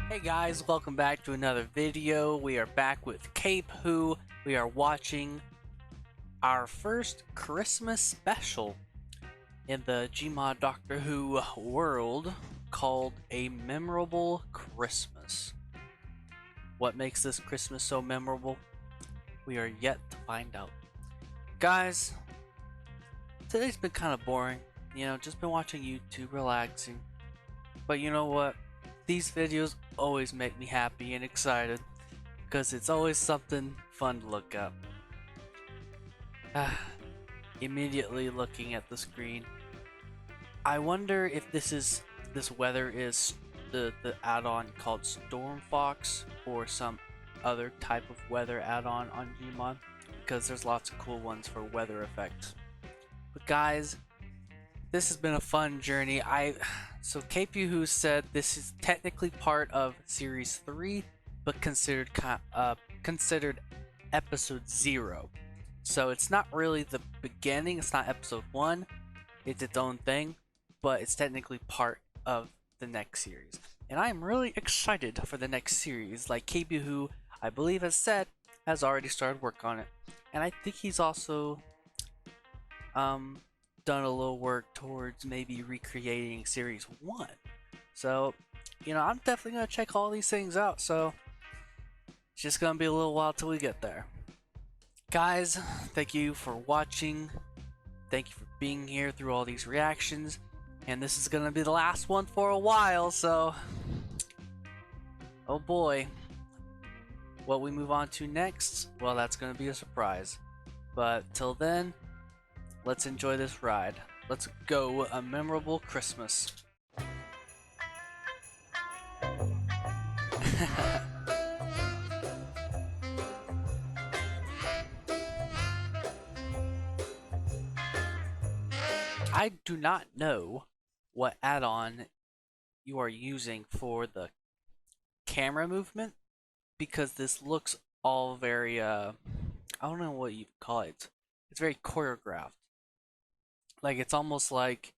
Hey guys, welcome back to another video. We are back with Cape Who. We are watching our first Christmas special in the Gmod Doctor Who world called A Memorable Christmas. What makes this Christmas so memorable? We are yet to find out. Guys, today's been kind of boring. Just been watching YouTube, relaxing. But you know what? These videos always make me happy and excited because it's always something fun to look up. Immediately looking at the screen, I wonder if this weather is the add-on called Storm Fox or some other type of weather add-on on Gmod, because there's lots of cool ones for weather effects. But guys, this has been a fun journey. So KP Who said this is technically part of series 3, but considered episode 0. So it's not really the beginning, it's not episode 1, it's its own thing, but it's technically part of the next series. And I am really excited for the next series. Like KP Who, I believe has said, has already started work on it. And I think he's also done a little work towards maybe recreating series 1. So, I'm definitely gonna check all these things out. So it's just gonna be a little while till we get there. Guys, thank you for watching. Thank you for being here through all these reactions. And this is gonna be the last one for a while, so oh boy. What we move on to next, well, that's gonna be a surprise. But till then, let's enjoy this ride. Let's go. A Memorable Christmas. I do not know what add-on you are using for the camera movement, because this looks all very I don't know what you call it. It's very choreographed. Like, it's almost like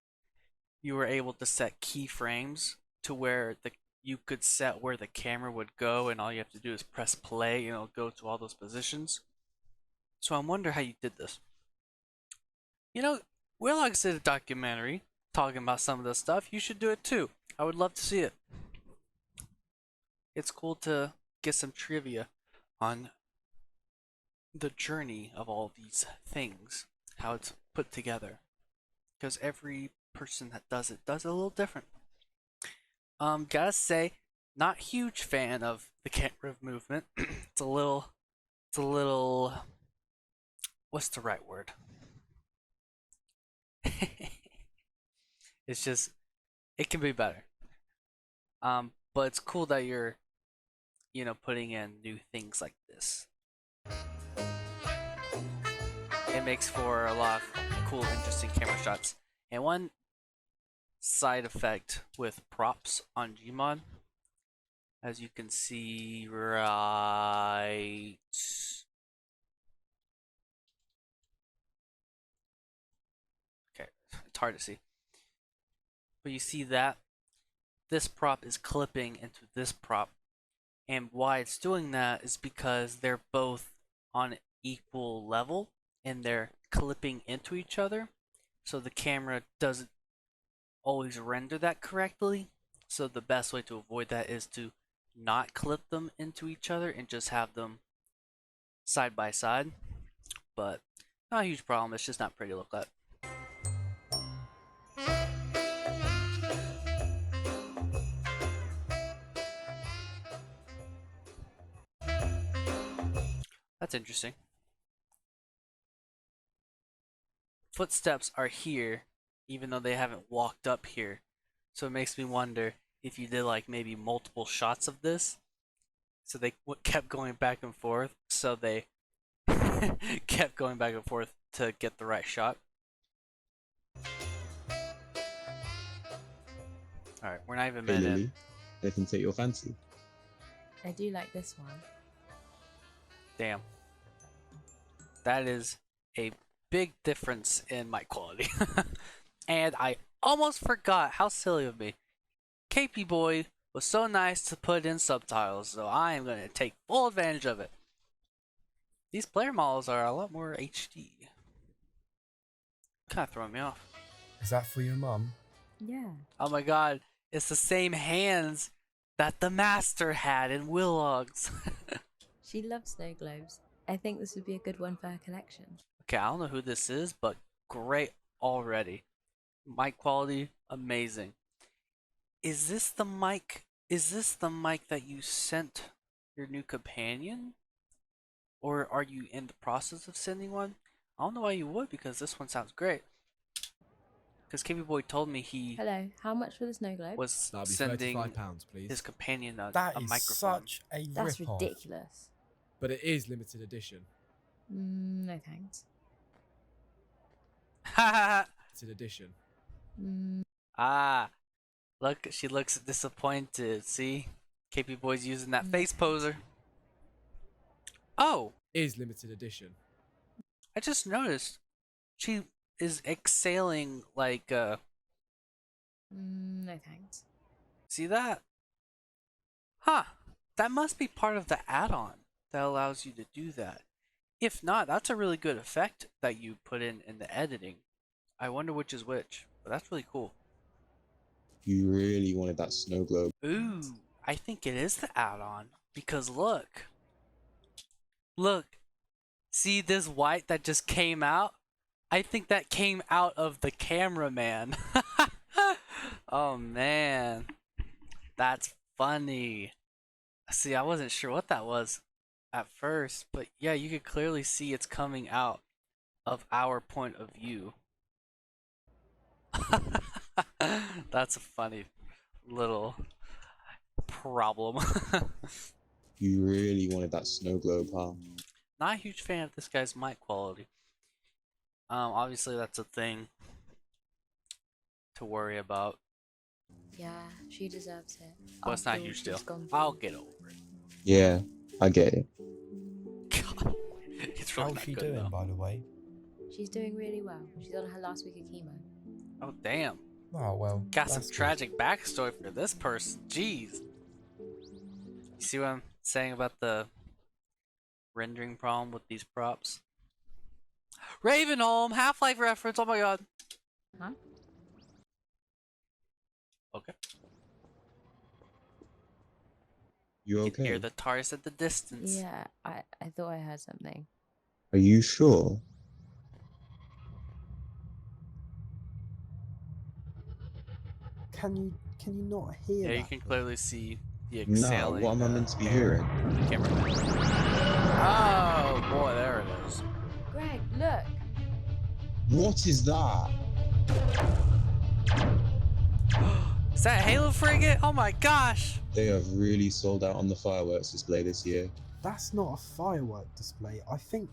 you were able to set keyframes to where you could set where the camera would go, and all you have to do is press play and it'll go to all those positions. So I wonder how you did this. Willox did a documentary talking about some of this stuff. You should do it too. I would love to see it. It's cool to get some trivia on the journey of all these things, how it's put together, because every person that does it a little different. Gotta say, not huge fan of the camera movement. it's a little, what's the right word? It's just, it can be better. But it's cool that you're, putting in new things like this. It makes for a lot of cool, interesting camera shots. And one side effect with props on Gmod, as you can see right okay, it's hard to see, but you see that this prop is clipping into this prop, and why it's doing that is because they're both on equal level and they're clipping into each other, so the camera doesn't always render that correctly. So the best way to avoid that is to not clip them into each other and just have them side by side. But not a huge problem, it's just not pretty to look at. That's interesting. Footsteps are here even though they haven't walked up here. So it makes me wonder if you did like maybe multiple shots of this, so they kept going back and forth, so they kept going back and forth to get the right shot. Alright, we're not even a Hey minute in. Lily, they can take your fancy. I do like this one. Damn. That is a big difference in mic quality. And I almost forgot, how silly of me. KP Boy was so nice to put in subtitles, so I am going to take full advantage of it. These player models are a lot more HD. Kind of throwing me off. Is that for your mum? Yeah. Oh my god, it's the same hands that the master had in Willogs. She loves snow globes. I think this would be a good one for her collection. Okay, I don't know who this is, but great already. Mic quality, amazing. Is this the mic? Is this the mic that you sent your new companion? Or are you in the process of sending one? I don't know why you would, because this one sounds great. Because KB Boy told me he Hello, how much for the snow globe? was That'll be sending £35, please. his companion a That is microphone. such a That's rip-off. ridiculous. But it is limited edition. No thanks. Limited edition. Ah, look, she looks disappointed. See? KP Boy's using that face poser. Oh, Is limited edition. I just noticed she is exhaling like No thanks. see that? Huh. That must be part of the add-on that allows you to do that. If not, that's a really good effect that you put in the editing. I wonder which is which, but that's really cool. You really wanted that snow globe. Ooh, I think it is the add-on because look. Look. See this white that just came out? I think that came out of the cameraman. Oh man. That's funny. See, I wasn't sure what that was at first, but yeah, you could clearly see it's coming out of our point of view. That's a funny little problem. You really wanted that snow globe, huh? Not a huge fan of this guy's mic quality. Obviously that's a thing to worry about, Yeah, she deserves it. but it's not a After all huge deal. she's gone I'll through. get over it. Yeah, I get it. God, it's really How's not she good, doing, though. by the way? She's doing really well. She's on her last week of chemo. Oh damn. Oh, well. Got some that's good. tragic backstory for this person. Jeez. You see what I'm saying about the rendering problem with these props? Ravenholm, Half-Life reference. Oh my god. Huh? Okay. You You can okay? hear the Tardis at the distance. Yeah, I thought I heard something. Are you sure? Can you not hear Yeah, that? you can clearly see the Nah, exhaling. what am I meant to be air hearing? from the camera. Oh boy, there it is. Greg, look! What is that? Is that a Halo frigate? Oh my gosh! They have really sold out on the fireworks display this year. That's not a firework display. I think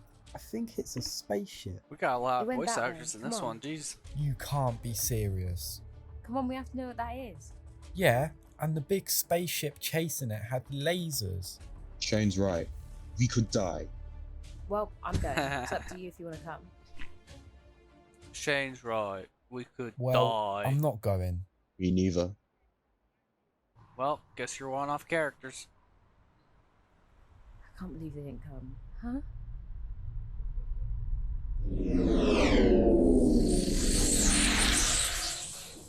it's a spaceship. We got a lot It of went voice that way. actors in Come this on. one. Jeez. You can't be serious. Come on, we have to know what that is. Yeah, and the big spaceship chasing it had lasers. Shane's right. We could die. Well, I'm going. It's up to you if you want to come. Shane's right. We could Well, die. I'm not going. Me neither. Well, guess you're one off characters. I can't believe they didn't come. Huh?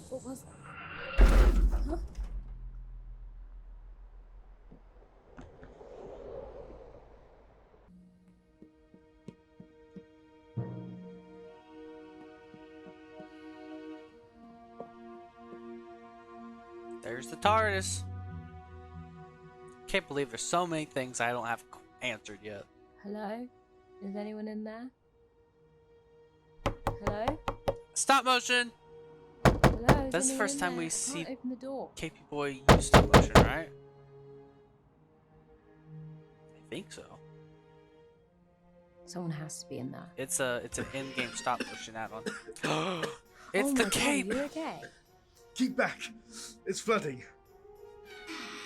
What was that? Huh? There's the TARDIS. Can't believe there's so many things I don't have answered yet. Hello? Is anyone in there? Hello? Stop motion! Hello? Is That's the anyone first in time there? we I see- can't open the door. KP Boy use stop motion, right? I think so. Someone has to be in there. It's an in-game stop motion add-on. It's Oh the my God, cape! you okay? Keep back! It's flooding.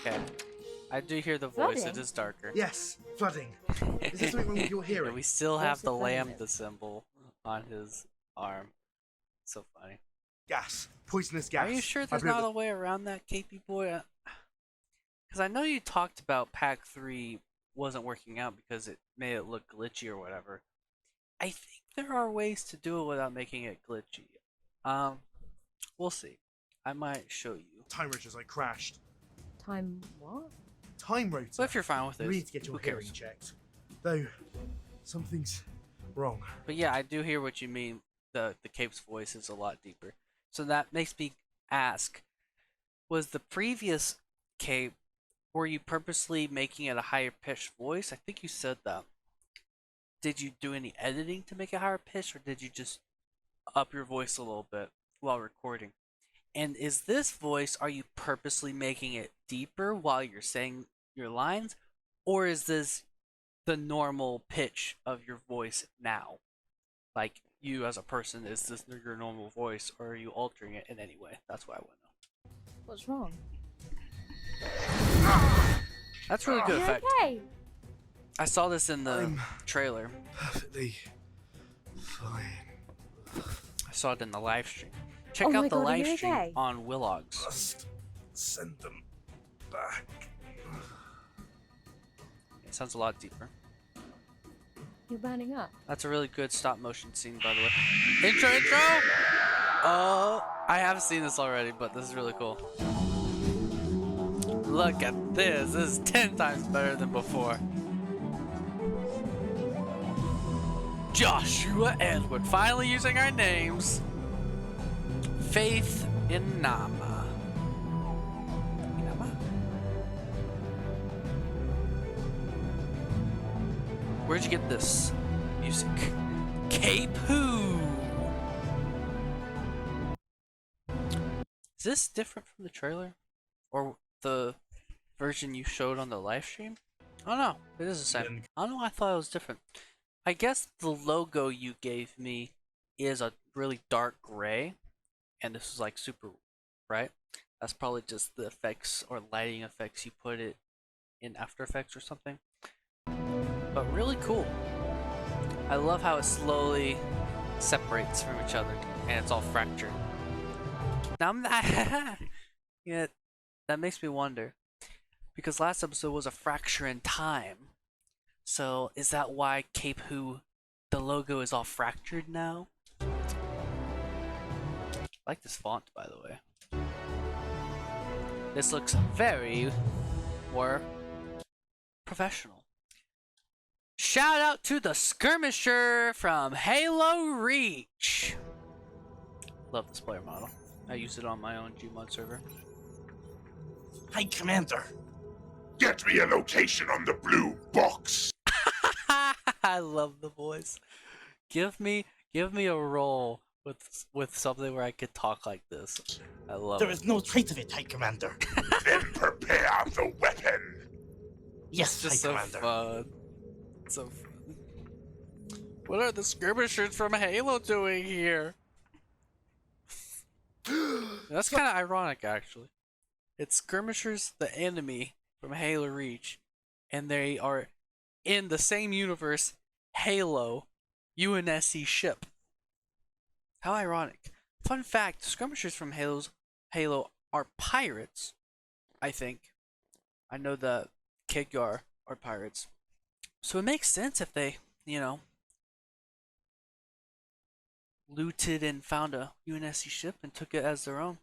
Okay. I do hear the voice, it Flooding? is darker. Yes, flooding. Is there something wrong with your And hearing? we still What's have the the flooding lambda with? symbol on his arm. So funny. Gas. Poisonous gas. Are you sure I there's blew not the- a way around that, KP Boy? I know you talked about Pack 3 wasn't working out because it made it look glitchy or whatever. I think there are ways to do it without making it glitchy. We'll see. I might show you. Time rotors, I crashed. Time what? Time rotor. So if you're fine with it, You need to get your who hearing cares? checked. Though, something's wrong. But yeah, I do hear what you mean. The Cape's voice is a lot deeper. So that makes me ask, was the previous Cape, were you purposely making it a higher pitched voice? I think you said that. Did you do any editing to make it higher pitched, or did you just up your voice a little bit while recording? And is this voice, are you purposely making it deeper while you're saying your lines, or is this the normal pitch of your voice now? Like, you as a person, is this your normal voice, or are you altering it in any way? That's what I want to know. What's wrong? That's really good You effect. okay? I saw this in the I'm trailer. perfectly fine. I saw it in the live stream. Check Oh out my the God, are live you stream okay? on Willogs. Must send them back. It sounds a lot deeper. You're burning up. That's a really good stop motion scene, by the way. Intro! Oh, I have seen this already, but this is really cool. Look at this. This is 10 times better than before. Joshua Edward, finally using our names. Faith in Nama. Where'd you get this music? Cape Who? Is this different from the trailer? Or the version you showed on the live stream? Oh no, it is the same. I don't know, I thought it was different. I guess the logo you gave me is a really dark gray, and this is like super bright. That's probably just the effects or lighting effects you put it in After Effects or something. But really cool. I love how it slowly separates from each other and it's all fractured. Now I'm yeah, that makes me wonder, because last episode was a fracture in time. So is that why Cape Who, the logo is all fractured now? I like this font, by the way. This looks very more professional. Shout out to the skirmisher from Halo Reach. Love this player model. I use it on my own Gmod server. Hi, Commander. Get me a location on the blue box. I love the voice. Give me a role with something where I could talk like this. I love There it. is no trace of it, High Commander. Then prepare the weapon. Yes, It's just High so Commander. fun. So fun. What are the skirmishers from Halo doing here? That's kind of ironic, actually. It's skirmishers, the enemy from Halo Reach, and they are in the same universe, Halo, UNSC ship. How ironic. Fun fact, skirmishers from Halo are pirates, I think. I know the Khadgar are pirates. So it makes sense if they, looted and found a UNSC ship and took it as their own.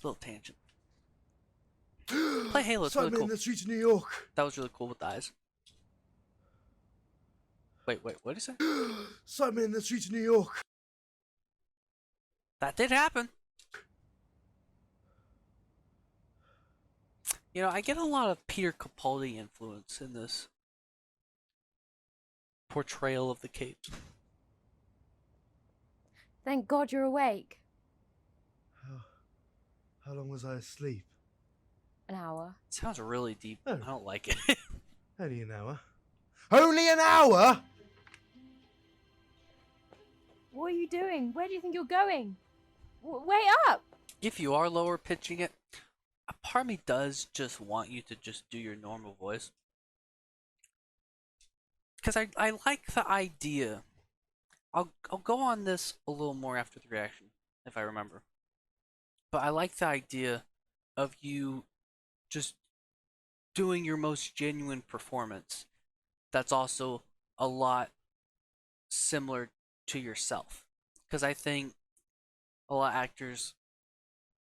Little tangent. Play Halo, it's really Simon cool. in the streets of New York. That was really cool with the eyes. Wait, what did you say? Simon in the streets of New York. That did happen. I get a lot of Peter Capaldi influence in this portrayal of the Cape. Thank God you're awake. How long was I asleep? An hour. It sounds really deep. Oh. I don't like it. Only an hour. Only an hour? What are you doing? Where do you think you're going? Wait up! If you are lower pitching it, a part of me does just want you to just do your normal voice. Because I like the idea. I'll go on this a little more after the reaction, if I remember. But I like the idea of you just doing your most genuine performance that's also a lot similar to yourself. Because I think a lot of actors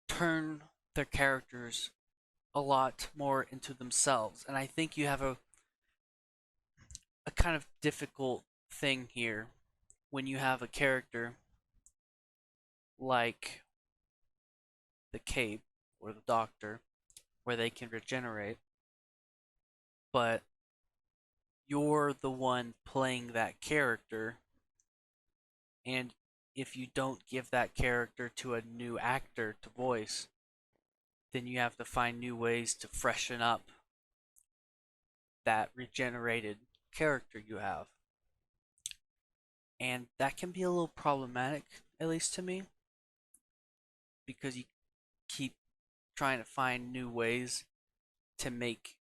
turn their characters a lot more into themselves. And I think you have a kind of difficult thing here when you have a character like the Cape or the Doctor where they can regenerate, but you're the one playing that character, and if you don't give that character to a new actor to voice, then you have to find new ways to freshen up that regenerated character you have. And that can be a little problematic, at least to me, because you keep trying to find new ways to make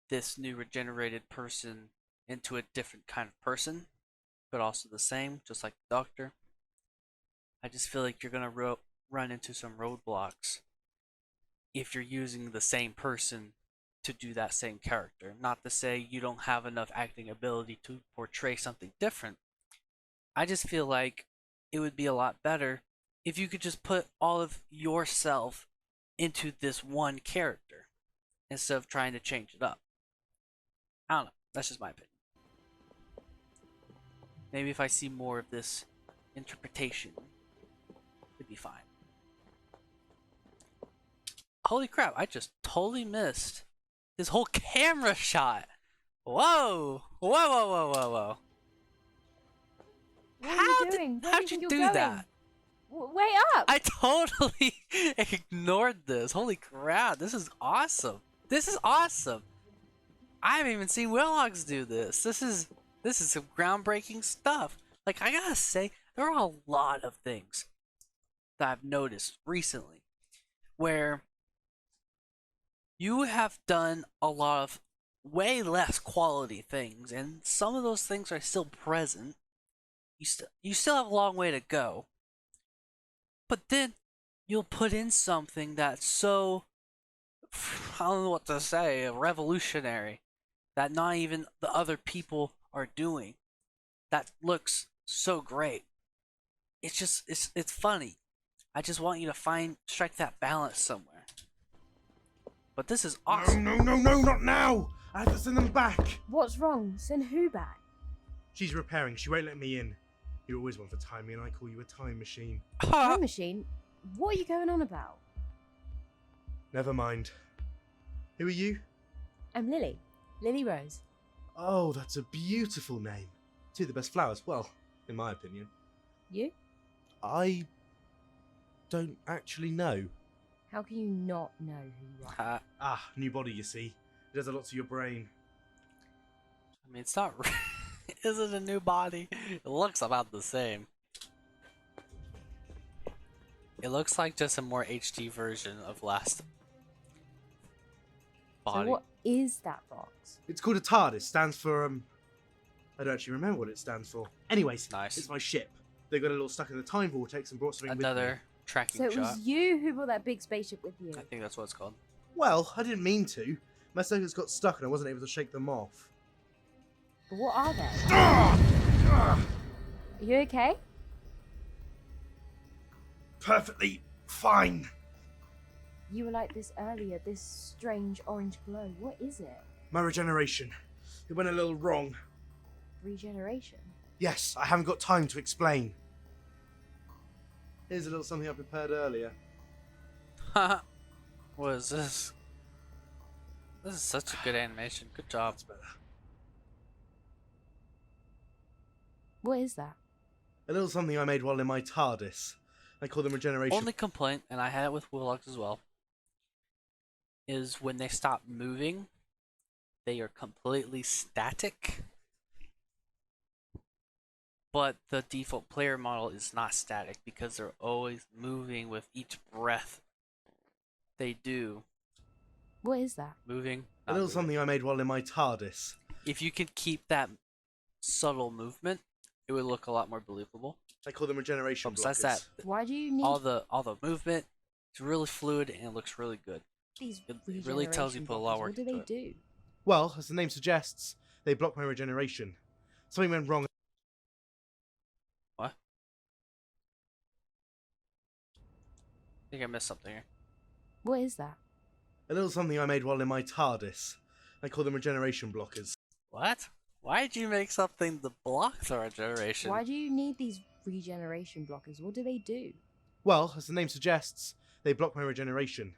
this new regenerated person into a different kind of person, but also the same, just like the Doctor. I just feel like you're gonna run into some roadblocks if you're using the same person to do that same character. Not to say you don't have enough acting ability to portray something different. I just feel like it would be a lot better if you could just put all of yourself into this one character instead of trying to change it up. I don't know. That's just my opinion. Maybe if I see more of this interpretation, it'd be fine. Holy crap, I just totally missed this whole camera shot. Whoa! Whoa, whoa, whoa, whoa, whoa. What are you doing? Where do How'd you think do you're that? going? Wait up! I totally ignored this. Holy crap, this is awesome. This is awesome. I haven't even seen Willox do this. This is some groundbreaking stuff. Like, I gotta say, there are a lot of things that I've noticed recently where you have done a lot of way less quality things, and some of those things are still present. You still have a long way to go, but then you'll put in something that's so, I don't know what to say, revolutionary, that not even the other people are doing, that looks so great. It's just it's funny. I just want you to strike that balance somewhere. But this is awesome. No, not now! I have to send them back! What's wrong? Send who back? She's repairing, she won't let me in. You're always one for timing, and I call you a time machine. Time machine? What are you going on about? Never mind. Who are you? I'm Lily. Lily Rose. Oh, that's a beautiful name. Two of the best flowers, well, in my opinion. You? I don't actually know. How can you not know who you are? New body, you see. It does a lot to your brain. I mean, it's not. Is it a new body? It looks about the same. It looks like just a more HD version of last body. So what is that box? It's called a Tardis. Stands for, I don't actually remember what it stands for. Anyways, Nice. It's my ship. They got a little stuck in the time vortex and brought something with me. Another tracking So it shot. was you who brought that big spaceship with you. I think that's what it's called. Well, I didn't mean to. My circuits got stuck and I wasn't able to shake them off. But what are they? Ah! Are you okay? Perfectly fine. You were like this earlier, this strange orange glow. What is it? My regeneration. It went a little wrong. Regeneration? Yes, I haven't got time to explain. Here's a little something I prepared earlier. Haha. What is this? This is such a good animation. Good job. That's better. What is that? A little something I made while in my TARDIS. I call them regeneration. Only complaint, and I had it with Willox as well, is when they stop moving, they are completely static. But the default player model is not static because they're always moving with each breath they do. What is that? Moving. A little something I made while in my TARDIS. If you could keep that subtle movement, it would look a lot more believable. I call them regeneration But besides blockers. that, Why do you need... all the movement It's really fluid and it looks really good. These It really tells you regeneration put a lot of blockers, work what do into they it. do? Well, as the name suggests, they block my regeneration. Something went wrong. What? I think I missed something here. What is that? A little something I made while in my Tardis. I call them regeneration blockers. What? Why did you make something to block the regeneration? Why do you need these regeneration blockers? What do they do? Well, as the name suggests, they block my regeneration.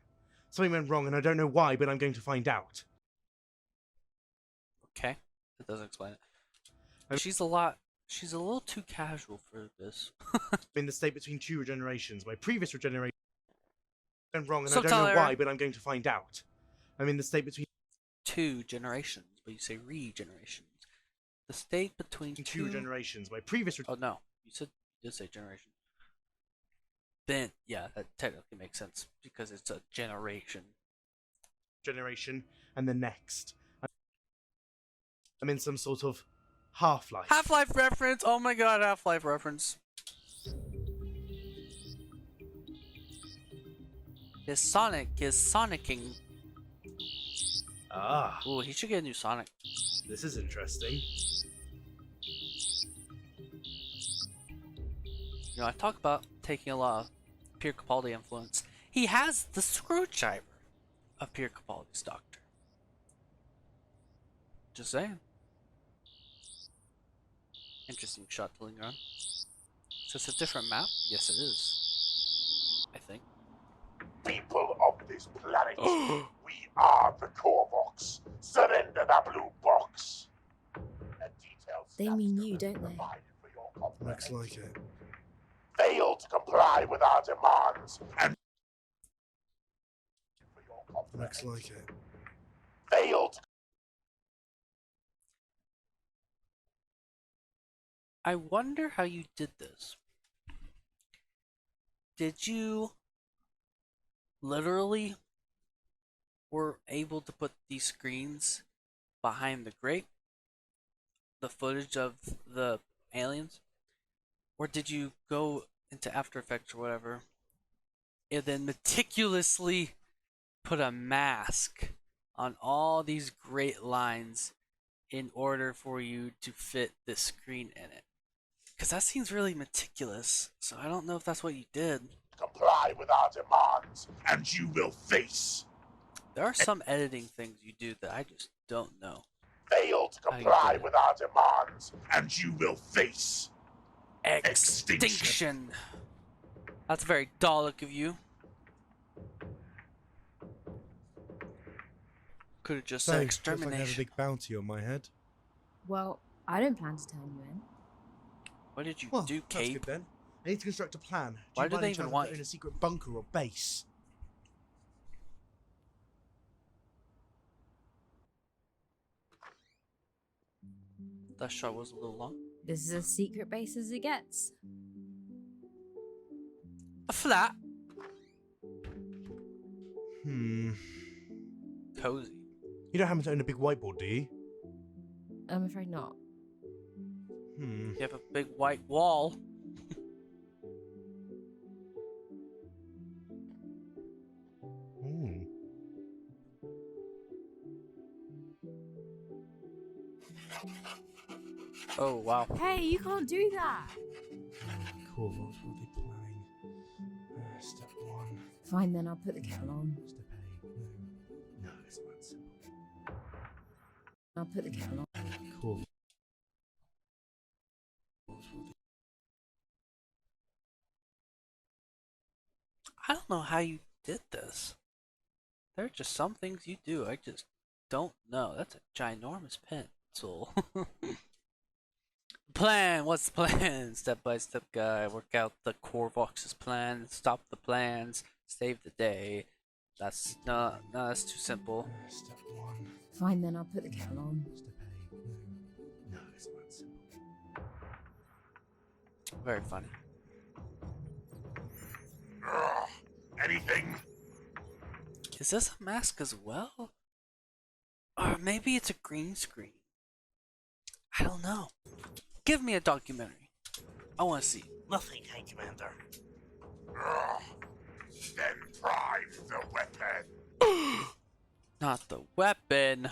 Something went wrong and I don't know why, but I'm going to find out. Okay, that doesn't explain it. I'm- She's a little too casual for this. I'm in the state between two regenerations. My previous regeneration went wrong and I Subtitle don't know error. why, but I'm going to find out. I'm in the state between 2 generations, but you say regenerations. The state between two two. generations. My previous Oh no, you did say generation. Then yeah, that technically makes sense because it's a generation. generation and the next. I'm in some sort of half-life. Half-Life reference. Oh my god, Half-Life reference. His Sonic is sonicking. Ah, Ooh, he should get a new Sonic. this is interesting. You know, I talk about taking a lot of Pier Capaldi influence. He has the screwdriver of Pier Capaldi's Doctor. Just saying. Interesting shot to linger on. So it's a different map? Yes, it is. I think. People of this planet, we are the Korvox. Surrender the blue box. A detailed They status mean you, report don't they? provided for your Looks comprehension. like it. Failed to comply with our demands and for your Looks comprehension. like it. Failed. I wonder how you did this. Did you literally were able to put these screens behind the grate? The footage of the aliens? Or did you go into After Effects or whatever and then meticulously put a mask on all these great lines in order for you to fit this screen in it? Because that seems really meticulous, so I don't know if that's what you did. Comply with our demands and you will face. There are some editing things you do that I just don't know. Failed to How you comply did it. with our demands and you will face. Extinction! That's very Dalek of you. Could have just said So, looks like I have a extermination. big bounty on my head. Well, I don't plan to turn you in. What did you Well, do, that's Cape? good then. I need to construct a plan. Why you do by they any even chance want own you? a secret bunker or base? That shot was a little long. This is as secret base as it gets. A flat. Cozy. You don't happen to own a big whiteboard, do you? I'm afraid not. You have a big white wall. Ooh. Oh, wow. Hey, you can't do that! Cool, what were they planning? Step 1. Fine then, I'll put the kettle on. Step A. No, it's not that simple. I'll put the kettle on. Cool. I don't know how you did this. There are just some things you do I just don't know. That's a ginormous pencil. Plan. What's the plan? Step by step guide. Work out the Korvox's plan. Stop the plans. Save the day. That's no, that's too simple. Step 1. Fine then, I'll put the kettle on. Step A. No, it's not that simple. Very funny. Ugh. Anything? Is this a mask as well? Or maybe it's a green screen. I don't know. Give me a documentary. I want to see. Nothing, High Commander. Ugh. Then prime the weapon. Not the weapon.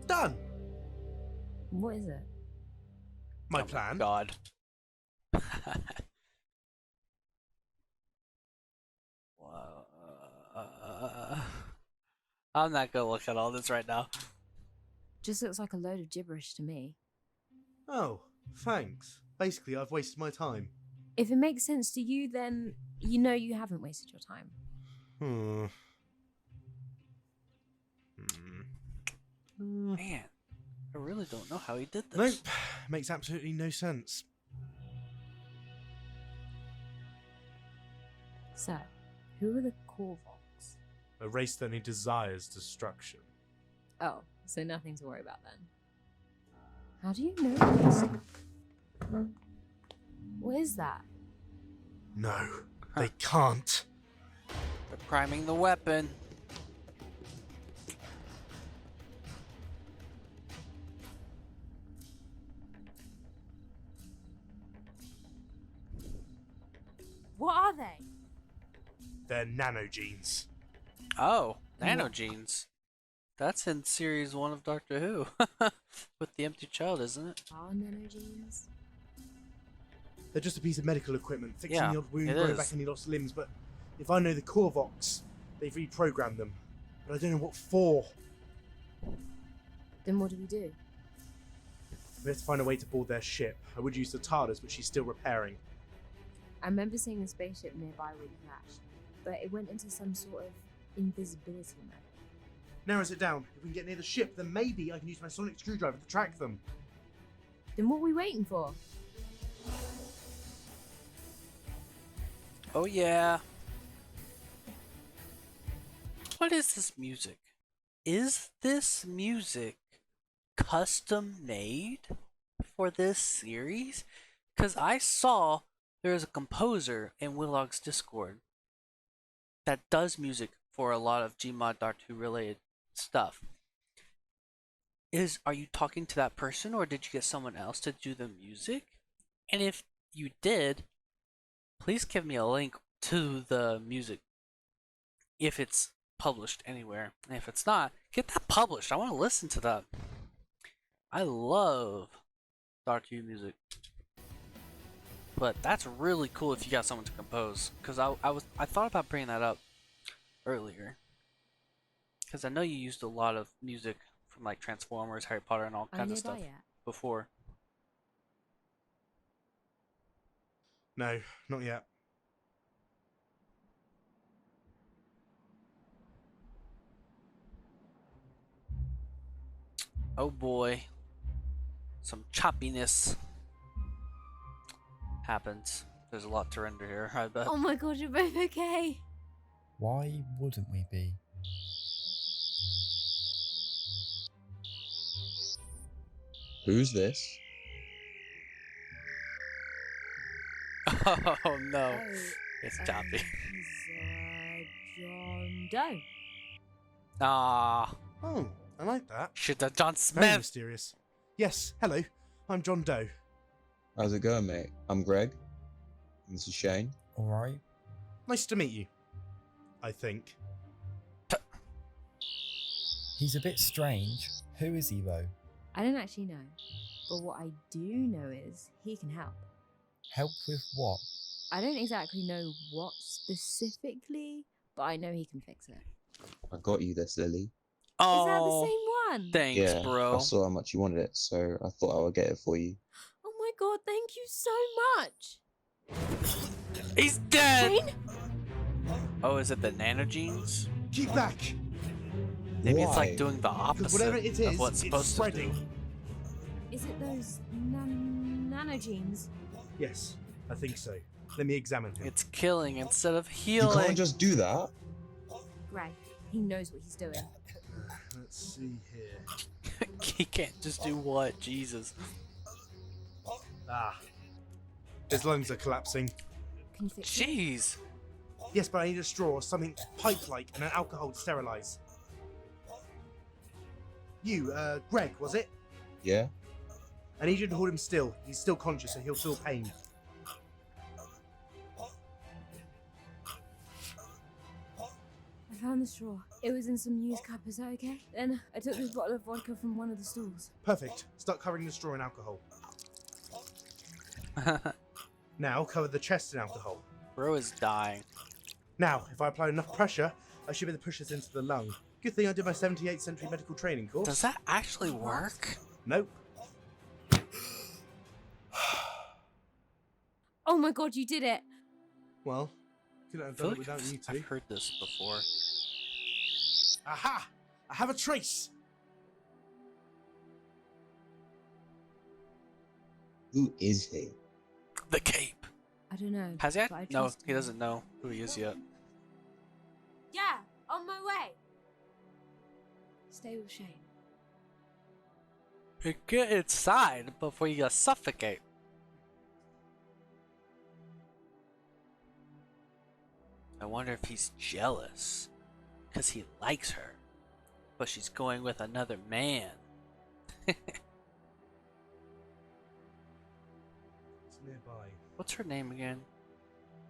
Done. What is it? My Oh plan. God. I'm not gonna look at all this right now. Just looks like a load of gibberish to me. Oh, thanks. Basically, I've wasted my time. If it makes sense to you, then you know you haven't wasted your time. Man, I really don't know how he did this. Nope. Makes absolutely no sense. So, who are the Korvoks? A race that only desires destruction. Oh, so nothing to worry about then. How do you know this? What is that? No, they can't. They're priming the weapon. What are they? They're nanogenes. Oh, nanogenes. That's in series 1 of Doctor Who. With the empty child, isn't it? Are nanogenes? They're just a piece of medical equipment, fixing Yeah, the odd wound, it growing is. back any lost limbs, but if I know the Korvoks, they've reprogrammed them. But I don't know what for. Then what do we do? We have to find a way to board their ship. I would use the Tardis, but she's still repairing. I remember seeing a spaceship nearby when it crashed, but it went into some sort of invisibility mode. Narrows it down. If we can get near the ship, then maybe I can use my sonic screwdriver to track them. Then what are we waiting for? Oh yeah. What is this music? Is this music custom made for this series? Because I saw there is a composer in Willog's Discord that does music for a lot of Gmod Doctor Who related stuff. Are you talking to that person, or did you get someone else to do the music? And if you did, please give me a link to the music if it's published anywhere. And if it's not, get that published. I want to listen to that. I love Doctor Who music. But that's really cool if you got someone to compose. Because I thought about bringing that up earlier. Because I know you used a lot of music from like Transformers, Harry Potter, and all kinds of stuff before. No, not yet. Oh boy. Some choppiness happens. There's a lot to render here, I bet. Oh my god, you're both okay. Why wouldn't we be? Who's this? Oh no. It's choppy. He's John Doe. Ah, Oh, I like that. shit, that John Very Smith. mysterious. Yes, hello. I'm John Doe. How's it going, mate? I'm Greg. And this is Shane. Alright. Nice to meet you. I think. He's a bit strange. Who is he though? I don't actually know, but what I do know is he can help. Help with what? I don't exactly know what specifically, but I know he can fix it. I got you this, Lily. Oh, Is that the same one? thanks, Yeah, bro. I saw how much you wanted it, so I thought I would get it for you. Oh my god, thank you so much. He's dead. Shane? Oh, is it the nanogenes? Keep back! Maybe it's Why? like doing the opposite Because whatever it of is, what's it's supposed spreading. to do. Is it those nanogenes? Yes, I think so. Let me examine him. It's killing instead of You healing. can't just do that. Greg, he knows what he's doing. Let's see here. He can't just do what? Jesus. Ah. His lungs are collapsing. Can you fix it? Jeez. Yes, but I need a straw, something pipe-like, and an alcohol to sterilize. You, Greg, was it? Yeah? I need you to hold him still. He's still conscious, so he'll feel pain. found the straw. It was in some used cup, is that okay? Then I took this bottle of vodka from one of the stalls. Perfect. Start covering the straw in alcohol. Now cover the chest in alcohol. Bro is dying. Now, if I apply enough pressure, I should be able to push this into the lung. Good thing I did my 78th century medical training course. Does that actually work? Nope. Oh my god, you did it! Well, couldn't I have feel done it like without you two. I've heard this before. Aha! I have a trace! Who is he? The cape. I don't know. Has he? but I No, trust he him. doesn't know who he is yet. Yeah, on my way. Stay with Shane. Get inside before you suffocate. I wonder if he's jealous because he likes her, but she's going with another man. It's nearby. What's her name again?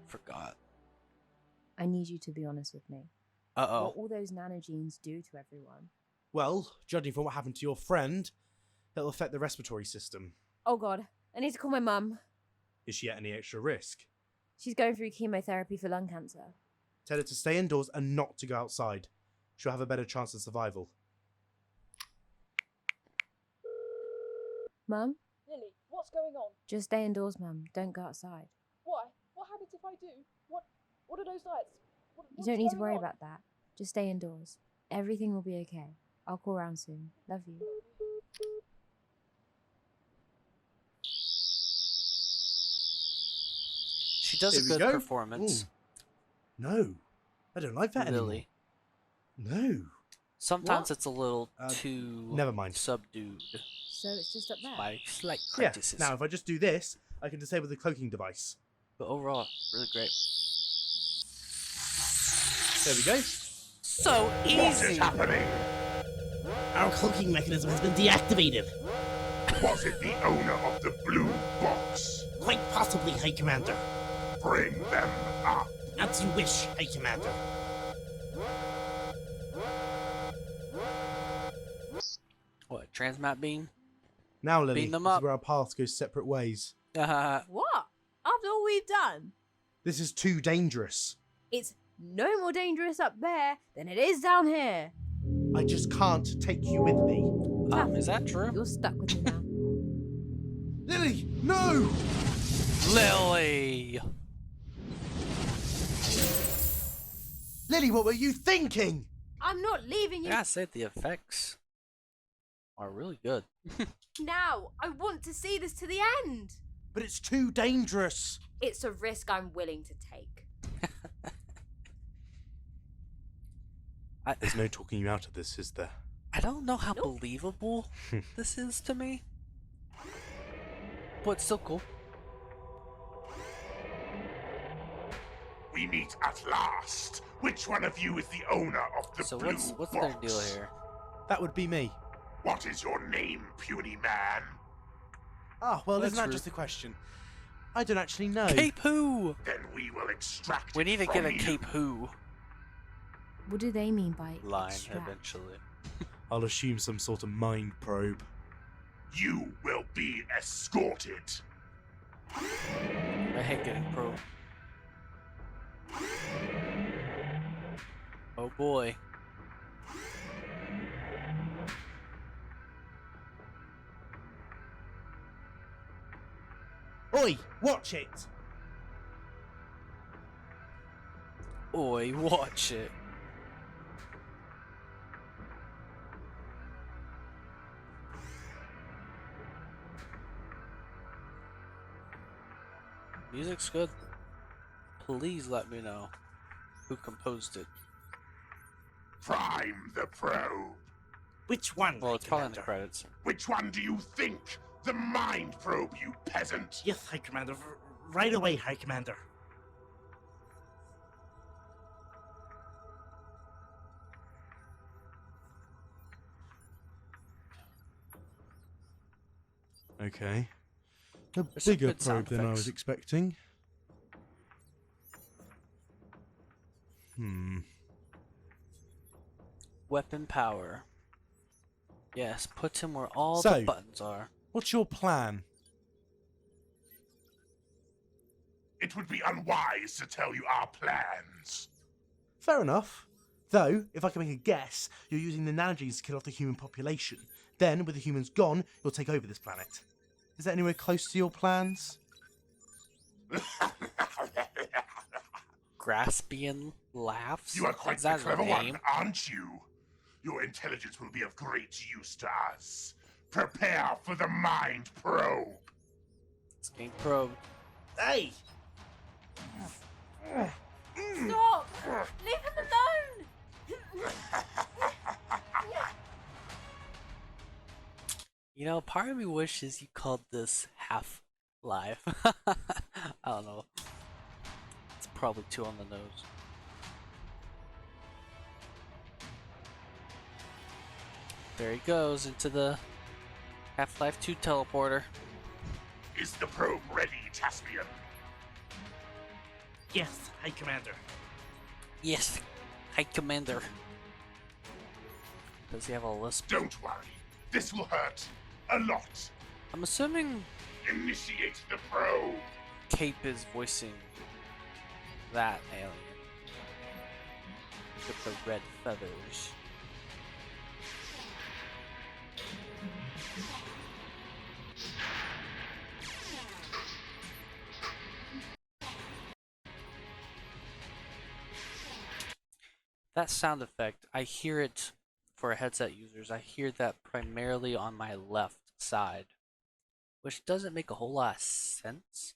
Forgot. I need you to be honest with me. Uh What oh. all those nanogenes do to everyone. Well, judging from what happened to your friend, it'll affect the respiratory system. Oh god, I need to call my mum. Is she at any extra risk? She's going through chemotherapy for lung cancer. Tell her to stay indoors and not to go outside. She'll have a better chance of survival. Mum? Lily, what's going on? Just stay indoors, Mum. Don't go outside. Why? What happens if I do? What are those lights? You don't need to worry about that. Just stay indoors. Everything will be okay. I'll call round soon. Love you. She does Here a we good go. performance. Ooh. No, I don't like that Lily. anymore. No. Sometimes What? it's a little Uh, too never mind. subdued. So it's just up there. My slight Yeah, criticism. now if I just do this, I can disable the cloaking device. But overall, really great. There we go. So What is easy. happening? Our cloaking mechanism has been deactivated. Was it the owner of the blue box? Quite possibly, High Commander. Bring them up. As you wish, High Commander. What, transmat beam? Now, Lily, Beam them this up. is where our paths go separate ways. What? After all we've done? This is too dangerous. It's no more dangerous up there than it is down here. I just can't take you with me. Is that true? You're stuck with me now. Lily, no! Lily! Lily, what were you thinking? I'm not leaving you Yeah, I said the effects are really good. now. I want to see this to the end. But it's too dangerous. It's a risk I'm willing to take. There's no talking you out of this, is there? I don't know how Nope. believable this is to me. But it's still cool. We meet at last. Which one of you is the owner of the So blue what's box? their deal here? That would be me. What is your name, puny man? Ah, well, That's isn't that rude. just a question? I don't actually know. Cape Who? Then we will extract We it need to from get a you. Cape Who What do they mean by line extract? eventually. I'll assume some sort of mind probe. You will be escorted. I hate getting probed. Oh boy. Oi, watch it! Oi, watch it. Music's good. Please let me know who composed it. Prime the probe. Which one, Well, High it's probably in the Commander? credits. Which one do you think? The mind probe, you peasant. Yes, High Commander. Right away, High Commander. Okay. A There's some bigger good sound probe than I was effects. expecting. Hmm. Weapon power. Yes, put him where all So- the buttons are. What's your plan? It would be unwise to tell you our plans. Fair enough. Though, if I can make a guess, you're using the nanogenes to kill off the human population. Then, with the humans gone, you'll take over this planet. Is that anywhere close to your plans? Graspian laughs? You are quite Is the that clever a one, name? aren't you? Your intelligence will be of great use to us. Prepare for the mind probe. It's getting probed. Hey! Stop! Leave him alone! You know, part of me wishes you called this Half-Life. I don't know. It's probably too on the nose. There he goes into the Half-Life 2 teleporter. Is the probe ready, Taspian? Yes, High Commander. Yes, High Commander. Does he have a lisp? Don't worry. This will hurt a lot. I'm assuming Initiate the probe. Cape is voicing that alien with the red feathers. That sound effect, I hear it for headset users. I hear that primarily on my left side, which doesn't make a whole lot of sense.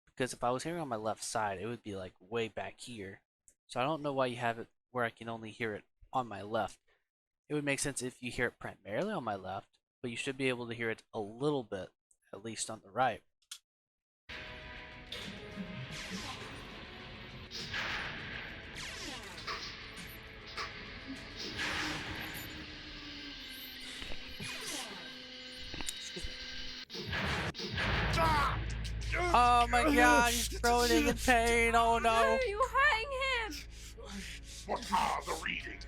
Because if I was hearing on my left side, it would be like way back here. So I don't know why you have it where I can only hear it on my left. It would make sense if you hear it primarily on my left, but you should be able to hear it a little bit, at least on the right. Oh my god, he's groaning in pain, oh no! No, you're hurting him! What are the readings?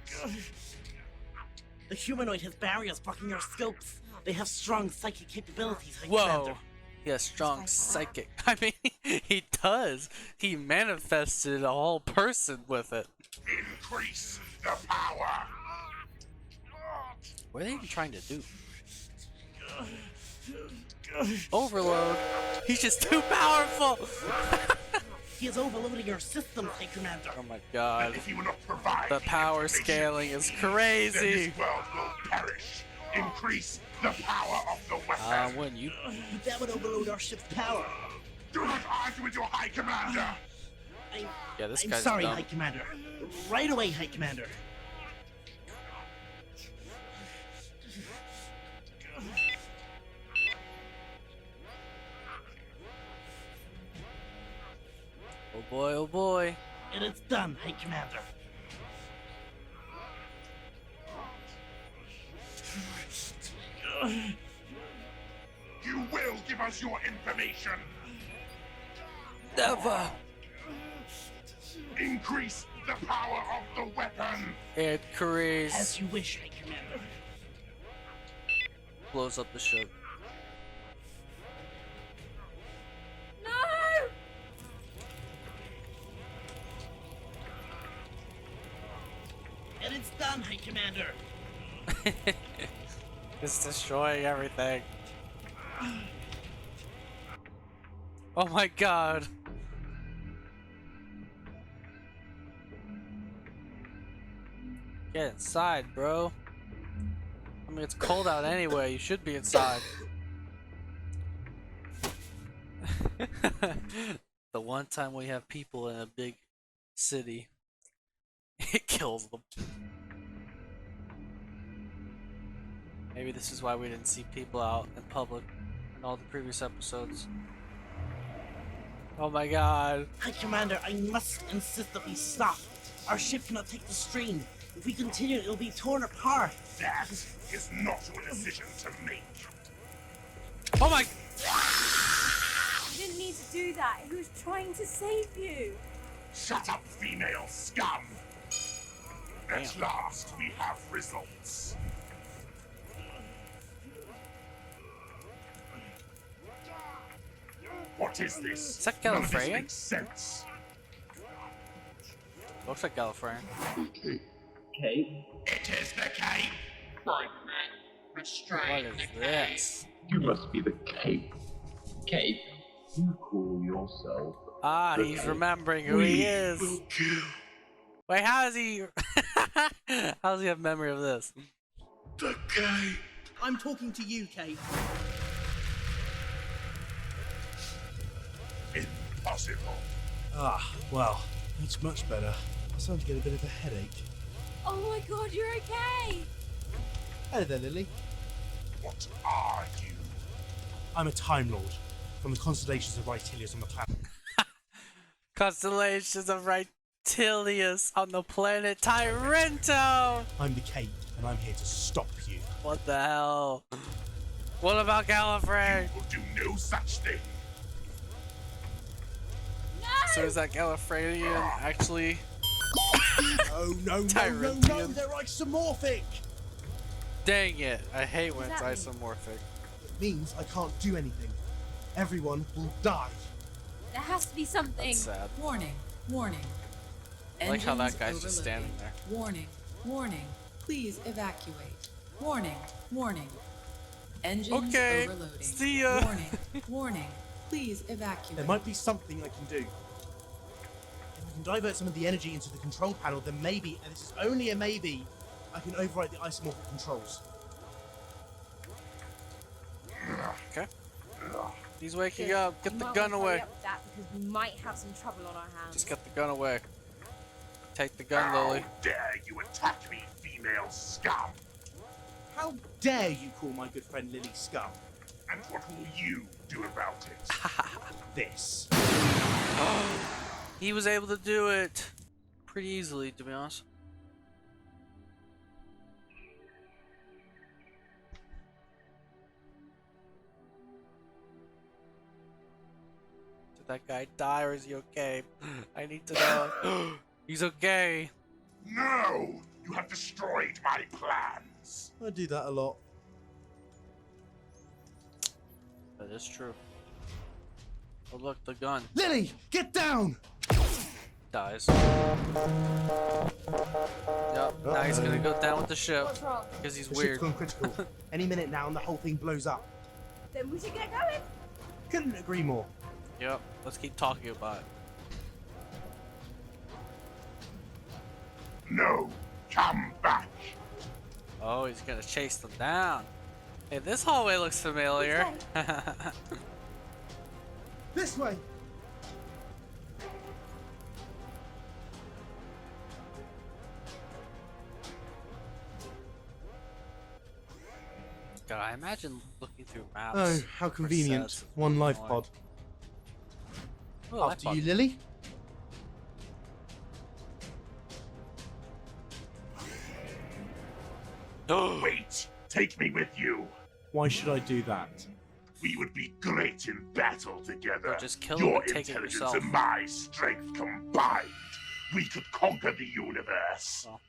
The humanoid has barriers blocking our scopes. They have strong psychic capabilities, High Whoa! Commander. He has strong psychic. I mean, he does. He manifested a whole person with it. Increase the power. What are they even trying to do? Overload. He's just too powerful. He is overloading our systems, High Commander. Oh my god. If he will not provide The power information, scaling is then crazy. this world will perish. Increase the power of the weapon. When you But that would overload our ship's power. Do not argue with your High Commander. Yeah, this I'm guy's sorry, dumb. High Commander. Right away, High Commander. Oh boy, oh boy. And it's done, High Commander. You will give us your information. Never. Increase the power of the weapon. Increase. As you wish, High Commander. Blows up the ship. No! And it's done, High Commander. It's destroying everything. Oh my god. Get inside, bro. I mean, it's cold out anyway. You should be inside. The one time we have people in a big city, it kills them. Maybe this is why we didn't see people out in public in all the previous episodes. Oh my god. High Commander, I must insist that we stop. Our ship cannot take the strain. If we continue, it'll be torn apart. That is not your decision to make. Oh my. You didn't need to do that. He was trying to save you. Shut up, female scum. At last, we have results. What is this? Is that None of this Gallifreyan? makes sense. Looks like Gallifreyan. Cape? It is the cape. What is this? You must be the Cape. Cape, you call yourself. Ah, the he's Cape. remembering who he is. Will kill Wait, how is he? How does he have memory of this? the cape. I'm talking to you, Kate. Impossible. Ah, well, it's much better. I'm starting to get a bit of a headache. Oh my god, you're okay! Hello there, Lily. What are you? I'm a Time Lord from the constellations of Rytilius on the planet. Constellations of Rytilius on the planet Tyrento! I'm the Cape, and I'm here to stop you. What the hell? What about Gallifrey? You will do no such thing. So is that Gallifreyan actually? Oh, no, Tyranthian. they're isomorphic! Dang it, I hate when What it's does that isomorphic. It means I can't do anything. Everyone will die. There has to be something. That's sad. Warning, warning. I like how that Engines guy's just overloading. standing there. Warning, warning. Please evacuate. Warning, warning. Engines Okay, overloading. see ya. Warning, warning. Please evacuate. There might be something I can do. If I can divert some of the energy into the control panel, then maybe, and this is only a maybe, I can override the isomorphic controls. Okay. He's waking Good. up. Get You the might gun wanna hurry away. up with that because we might have some trouble on our hands. Just get the gun away. Take the gun, Lily. How dare you attack me, female scum? How dare you call my good friend Lily scum? And what will you do about it? This. He was able to do it pretty easily, to be honest. Did that guy die or is he okay? I need to know. He's okay. No! You have destroyed my plans! I do that a lot. That is true. Oh look, the gun Lily, get down! dies. Yep, now he's gonna go down with the ship What's wrong? because he's The weird. ship's gone critical. Any minute now and the whole thing blows up. Then we should get going. Couldn't agree more. Yep, let's keep talking about it. No! Come back! Oh, he's gonna chase them down. Hey, this hallway looks familiar. This way! God, I imagine looking through maps. Oh, how for convenient. sets. One life Annoying. pod. Oh, life After pod. you, Lily. Wait! Take me with you! Why should I do that? We would be great in battle together. Or just kill him Your and take it intelligence yourself. and my strength combined. We could conquer the universe. Well,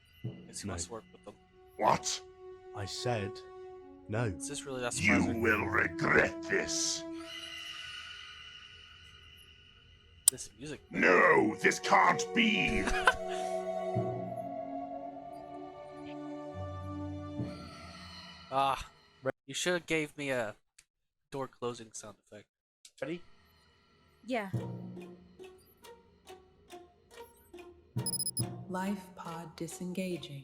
guess he No. wants to work with them. What? I said no. Is this really that You surprising? will regret this. This music. No, this can't be. Ah, you should have gave me a door closing sound effect. Ready? Yeah. Life pod disengaging.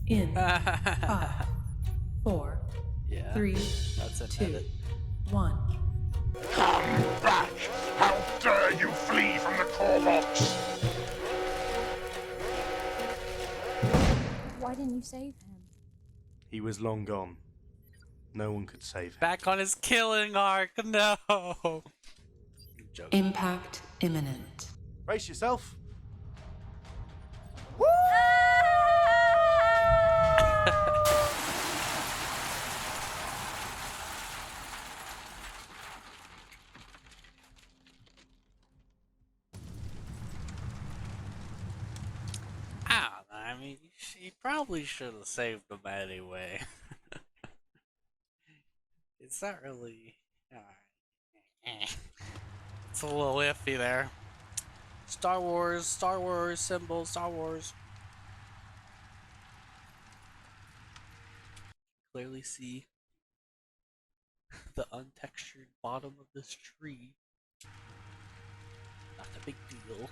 In 5, 4, Yeah, 3, that's an 2, edit. 1. Come back! How dare you flee from the core box? Why didn't you save him? He was long gone. No one could save him. Back on his killing arc. No. I'm joking. Impact imminent. Brace yourself. Ah, I mean, you probably should have saved him anyway. It's not really. It's a little iffy there. Star Wars symbol, Star Wars. Clearly see the untextured bottom of this tree. Not a big deal.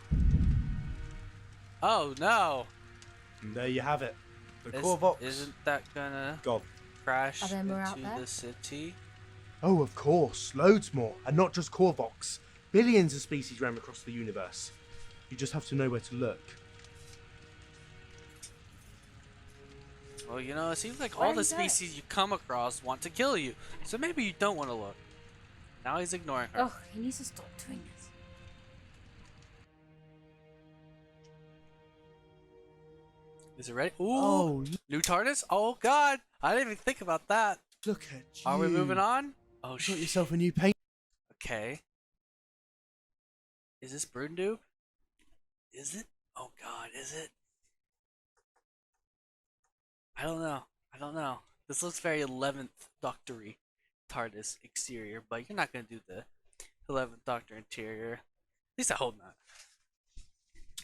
Oh no! And there you have it. The Corvox. Isn't that gonna gone. crash Are there more out into there? the city? Oh, of course. Loads more. And not just Corvox. Billions of species roam across the universe. You just have to know where to look. Well, you know, it seems like Where all the is that? species you come across want to kill you. So maybe you don't want to look. Now he's ignoring her. Oh, he needs to stop doing this. Is it ready? Ooh! Oh, New Tardis? Oh god! I didn't even think about that. look at you. Are we moving on? Oh You got shit. yourself a new paint. Okay. Is this Brundu? Is it? Oh god, is it? I don't know. I don't know. This looks very 11th Doctor-y TARDIS exterior, but you're not gonna do the 11th Doctor interior. At least I hope not.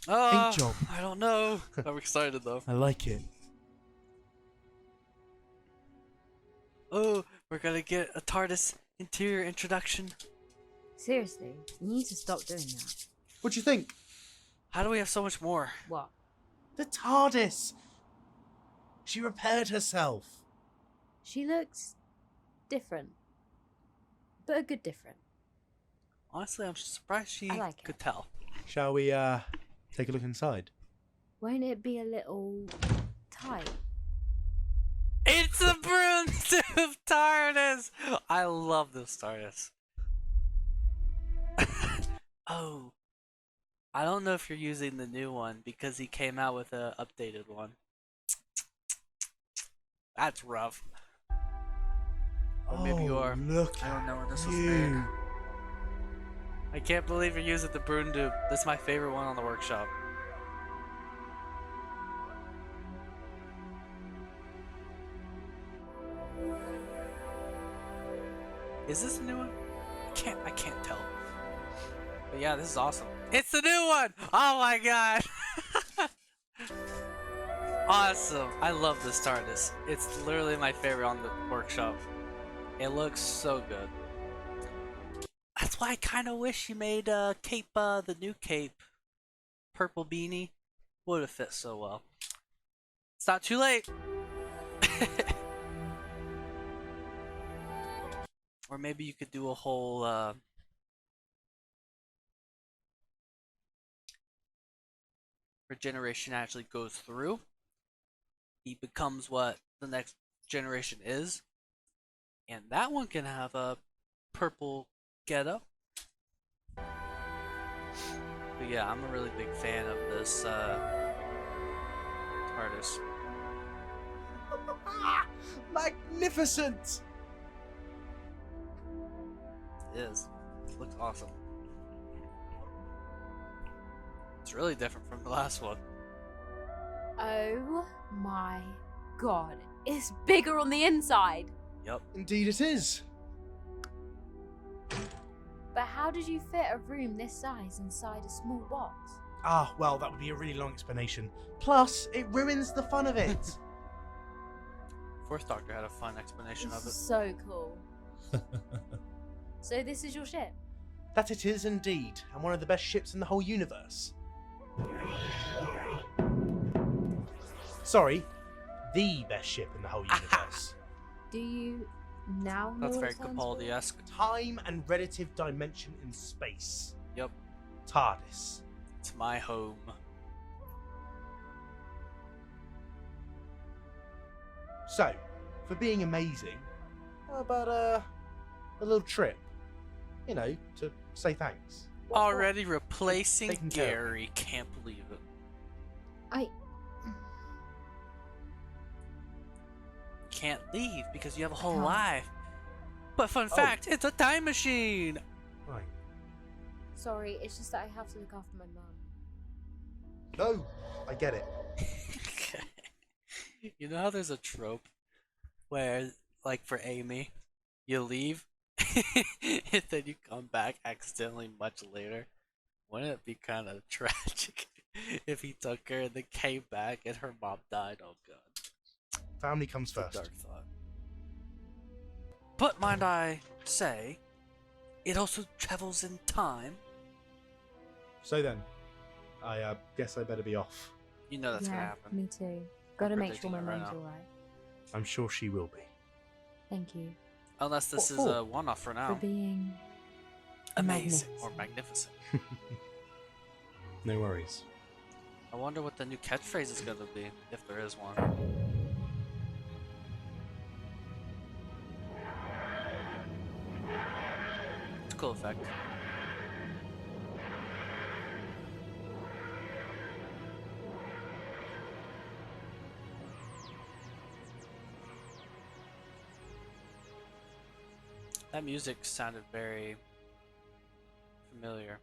Paint job. I don't know. I'm excited though. I like it. Oh, we're gonna get a TARDIS interior introduction. Seriously, you need to stop doing that. What do you think? How do we have so much more? What? The TARDIS. She repaired herself. She looks different. But a good different. Honestly, I'm surprised she I like could it. tell. Shall we take a look inside? Won't it be a little tight? It's a Brundu TARDIS! I love this TARDIS. Oh. I don't know if you're using the new one because he came out with an updated one. That's rough. Or maybe you are. Look I don't know when this at was you. made. I can't believe you're using the Brundu. That's my favorite one on the workshop. Is this a new one? I can't tell. But yeah, this is awesome. It's the new one! Oh my god! Awesome. I love this TARDIS. It's literally my favorite on the workshop. It looks so good. That's why I kind of wish you made Cape, the new Cape, purple beanie. Would have fit so well. It's not too late. Or maybe you could do a whole regeneration actually goes through. He becomes what the next generation is. And that one can have a purple getup. But yeah, I'm a really big fan of this TARDIS. Magnificent! It is. It looks awesome. It's really different from the last one. Oh my god. It's bigger on the inside. Yep. Indeed it is. But how did you fit a room this size inside a small box? Ah, well, that would be a really long explanation. Plus, it ruins the fun of it. Fourth Doctor had a fun explanation This of is it. so cool. So this is your ship? That it is indeed, and one of the best ships in the whole universe. Sorry, the best ship in the whole universe. Do you now know That's what very it stands for? Capaldi-esque. Time and relative dimension in space. Yep. TARDIS. It's my home. So, for being amazing, how about a little trip? You know, to say thanks. Already replacing Taken care of. Gary. Can't believe it. Can't leave because you have a whole can't. life. But fun Oh. fact, it's a time machine. Right. Sorry, it's just that I have to look after my mum. No, I get it. You know how there's a trope where, like for Amy, you leave and then you come back accidentally much later? Wouldn't it be kind of tragic if he took her and then came back and her mom died? Oh god. Family comes It's a first. dark thought. But mind I say, it also travels in time. So then, I guess I better be off. You know that's yeah, gonna happen. me too. Gotta I'm make sure predicting my it right mom's now. alright. I'm sure she will be. Thank you Unless this is What for? a one-off for for now. being Amazing or magnificent. magnificent. No worries. I wonder what the new catchphrase is gonna be, if there is one. It's a cool effect. That music sounded very familiar.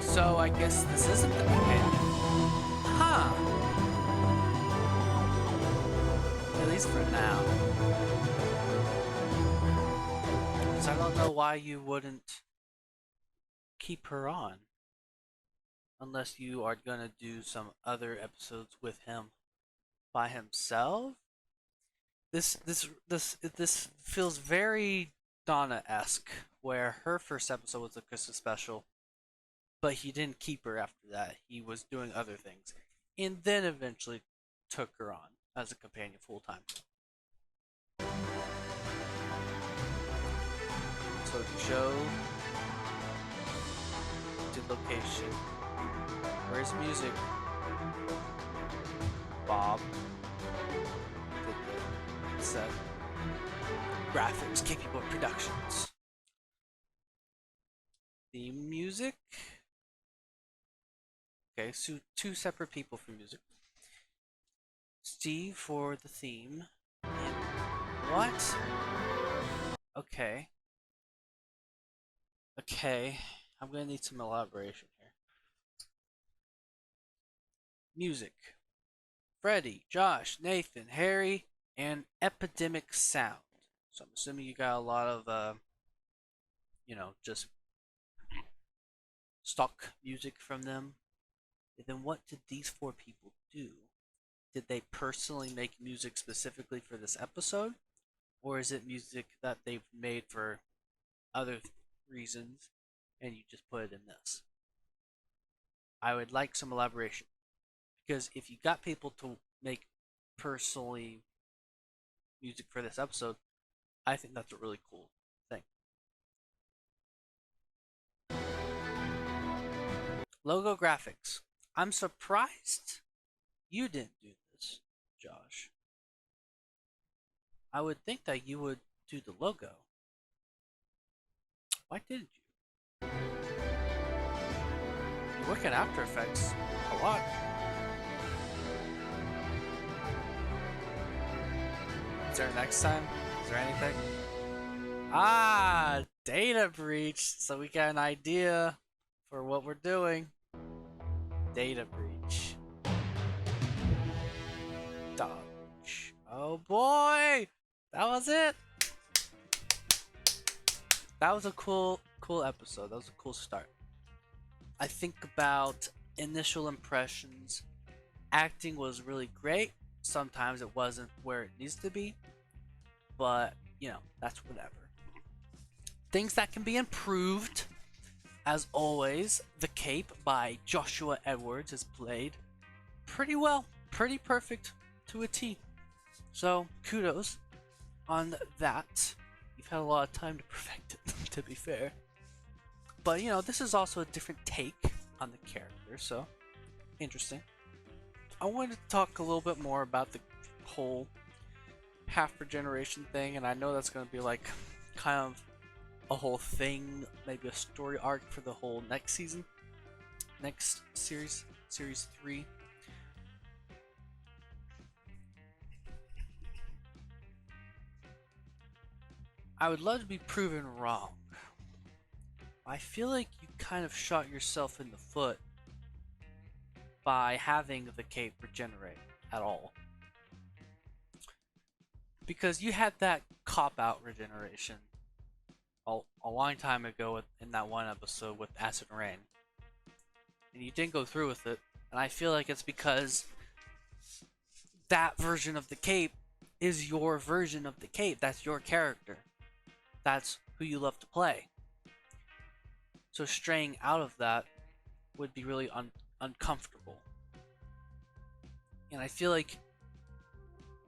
So I guess this isn't the companion. Huh. At least for now. Because I don't know why you wouldn't keep her on. Unless you are gonna do some other episodes with him by himself. This feels very Donna-esque, where her first episode was a Christmas special, but he didn't keep her after that. He was doing other things, and then eventually took her on as a companion full time. So Joe did location. Where's music? Bob did the set. Graphics, Capable Productions. The music. Okay, so two separate people for music. Steve for the theme. And what? Okay. Okay, I'm gonna need some elaboration here. Music. Freddie, Josh, Nathan, Harry, and Epidemic Sound. So I'm assuming you got a lot of, just stock music from them. And then what did these four people do? Did they personally make music specifically for this episode? Or is it music that they've made for other reasons and you just put it in this? I would like some elaboration. Because if you got people to make personally music for this episode, I think that's a really cool thing. Logo graphics. I'm surprised you didn't do this, Josh. I would think that you would do the logo. Why didn't you? You work in After Effects a lot. Is there next time? Is there anything? Ah, data breach. So we got an idea for what we're doing. Data breach. Dodge. Oh boy! That was it! That was a cool episode. That was a cool start. I think about initial impressions. Acting was really great. Sometimes it wasn't where it needs to be. But, that's whatever. Things that can be improved. As always, The Cape by Joshua Edwards is played pretty well. Pretty perfect to a T. So, kudos on that. You've had a lot of time to perfect it, to be fair. But, this is also a different take on the character, so interesting. I wanted to talk a little bit more about the whole half regeneration thing, and I know that's going to be like kind of a whole thing, maybe a story arc for the whole next season, next series 3. I would love to be proven wrong. I feel like you kind of shot yourself in the foot by having the cape regenerate at all. Because you had that cop-out regeneration a long time ago in that one episode with Acid Rain. And you didn't go through with it. And I feel like it's because that version of the cape is your version of the cape. That's your character. That's who you love to play. So straying out of that would be really uncomfortable. And I feel like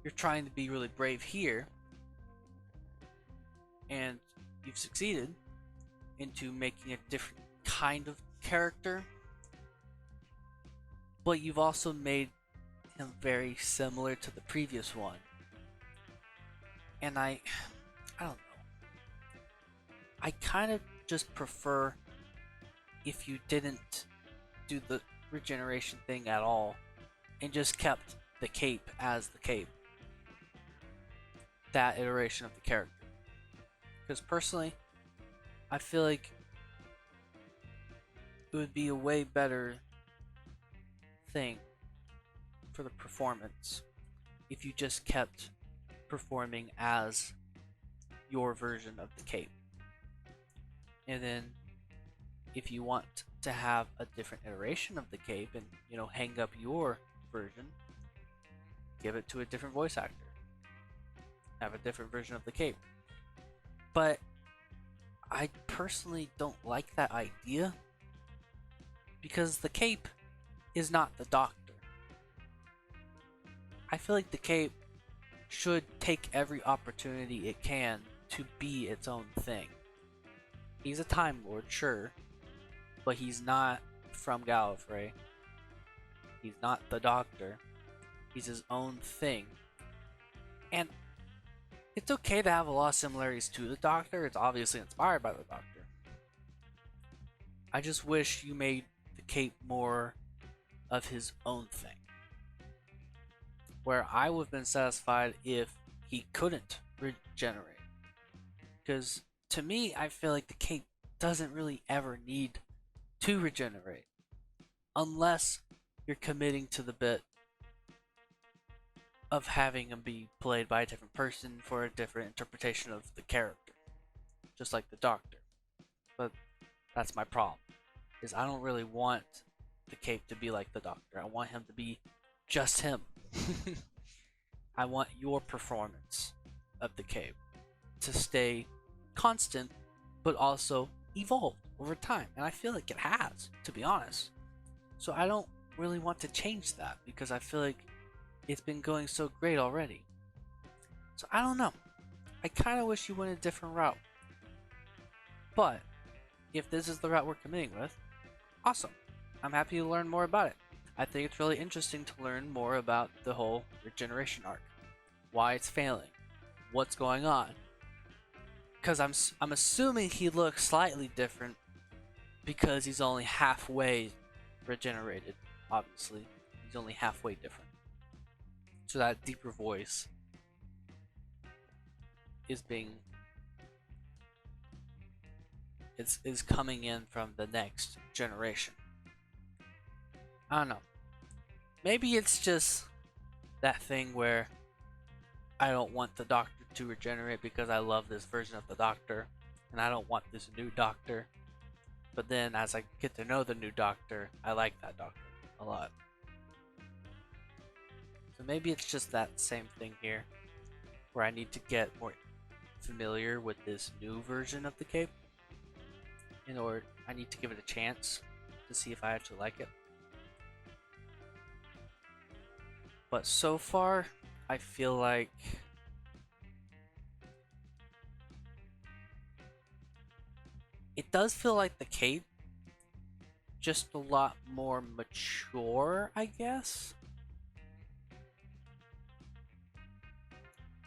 you're trying to be really brave here. And you've succeeded into making a different kind of character. But you've also made him very similar to the previous one. And I don't know. I kind of just prefer if you didn't do the regeneration thing at all and just kept the cape as the cape. That iteration of the character. Because personally, I feel like it would be a way better thing for the performance if you just kept performing as your version of the cape. And then if you want to have a different iteration of the cape and, you know, hang up your version, give it to a different voice actor. Have a different version of the cape. But I personally don't like that idea because the cape is not the Doctor. I feel like the cape should take every opportunity it can to be its own thing. He's a Time Lord, sure, but he's not from Gallifrey. He's not the Doctor. He's his own thing. And it's okay to have a lot of similarities to the Doctor. It's obviously inspired by the Doctor. I just wish you made the cape more of his own thing. Where I would have been satisfied if he couldn't regenerate. Because to me, I feel like the cape doesn't really ever need to regenerate. Unless you're committing to the bit of having him be played by a different person for a different interpretation of the character. Just like the Doctor. But that's my problem. Is I don't really want the cape to be like the Doctor. I want him to be just him. I want your performance of the cape to stay constant, but also evolve over time. And I feel like it has, to be honest. So I don't really want to change that because I feel like it's been going so great already. So I don't know. I kind of wish you went a different route. But if this is the route we're committing with, awesome. I'm happy to learn more about it. I think it's really interesting to learn more about the whole regeneration arc. Why it's failing. What's going on. Because I'm assuming he looks slightly different because he's only halfway regenerated, obviously. He's only halfway different. So that deeper voice is coming in from the next generation. I don't know. Maybe it's just that thing where I don't want the Doctor to regenerate because I love this version of the Doctor and I don't want this new Doctor. But then as I get to know the new Doctor, I like that Doctor a lot. So maybe it's just that same thing here where I need to get more familiar with this new version of the cape. Or I need to give it a chance to see if I actually like it. But so far, I feel like it does feel like the cape, just a lot more mature, I guess.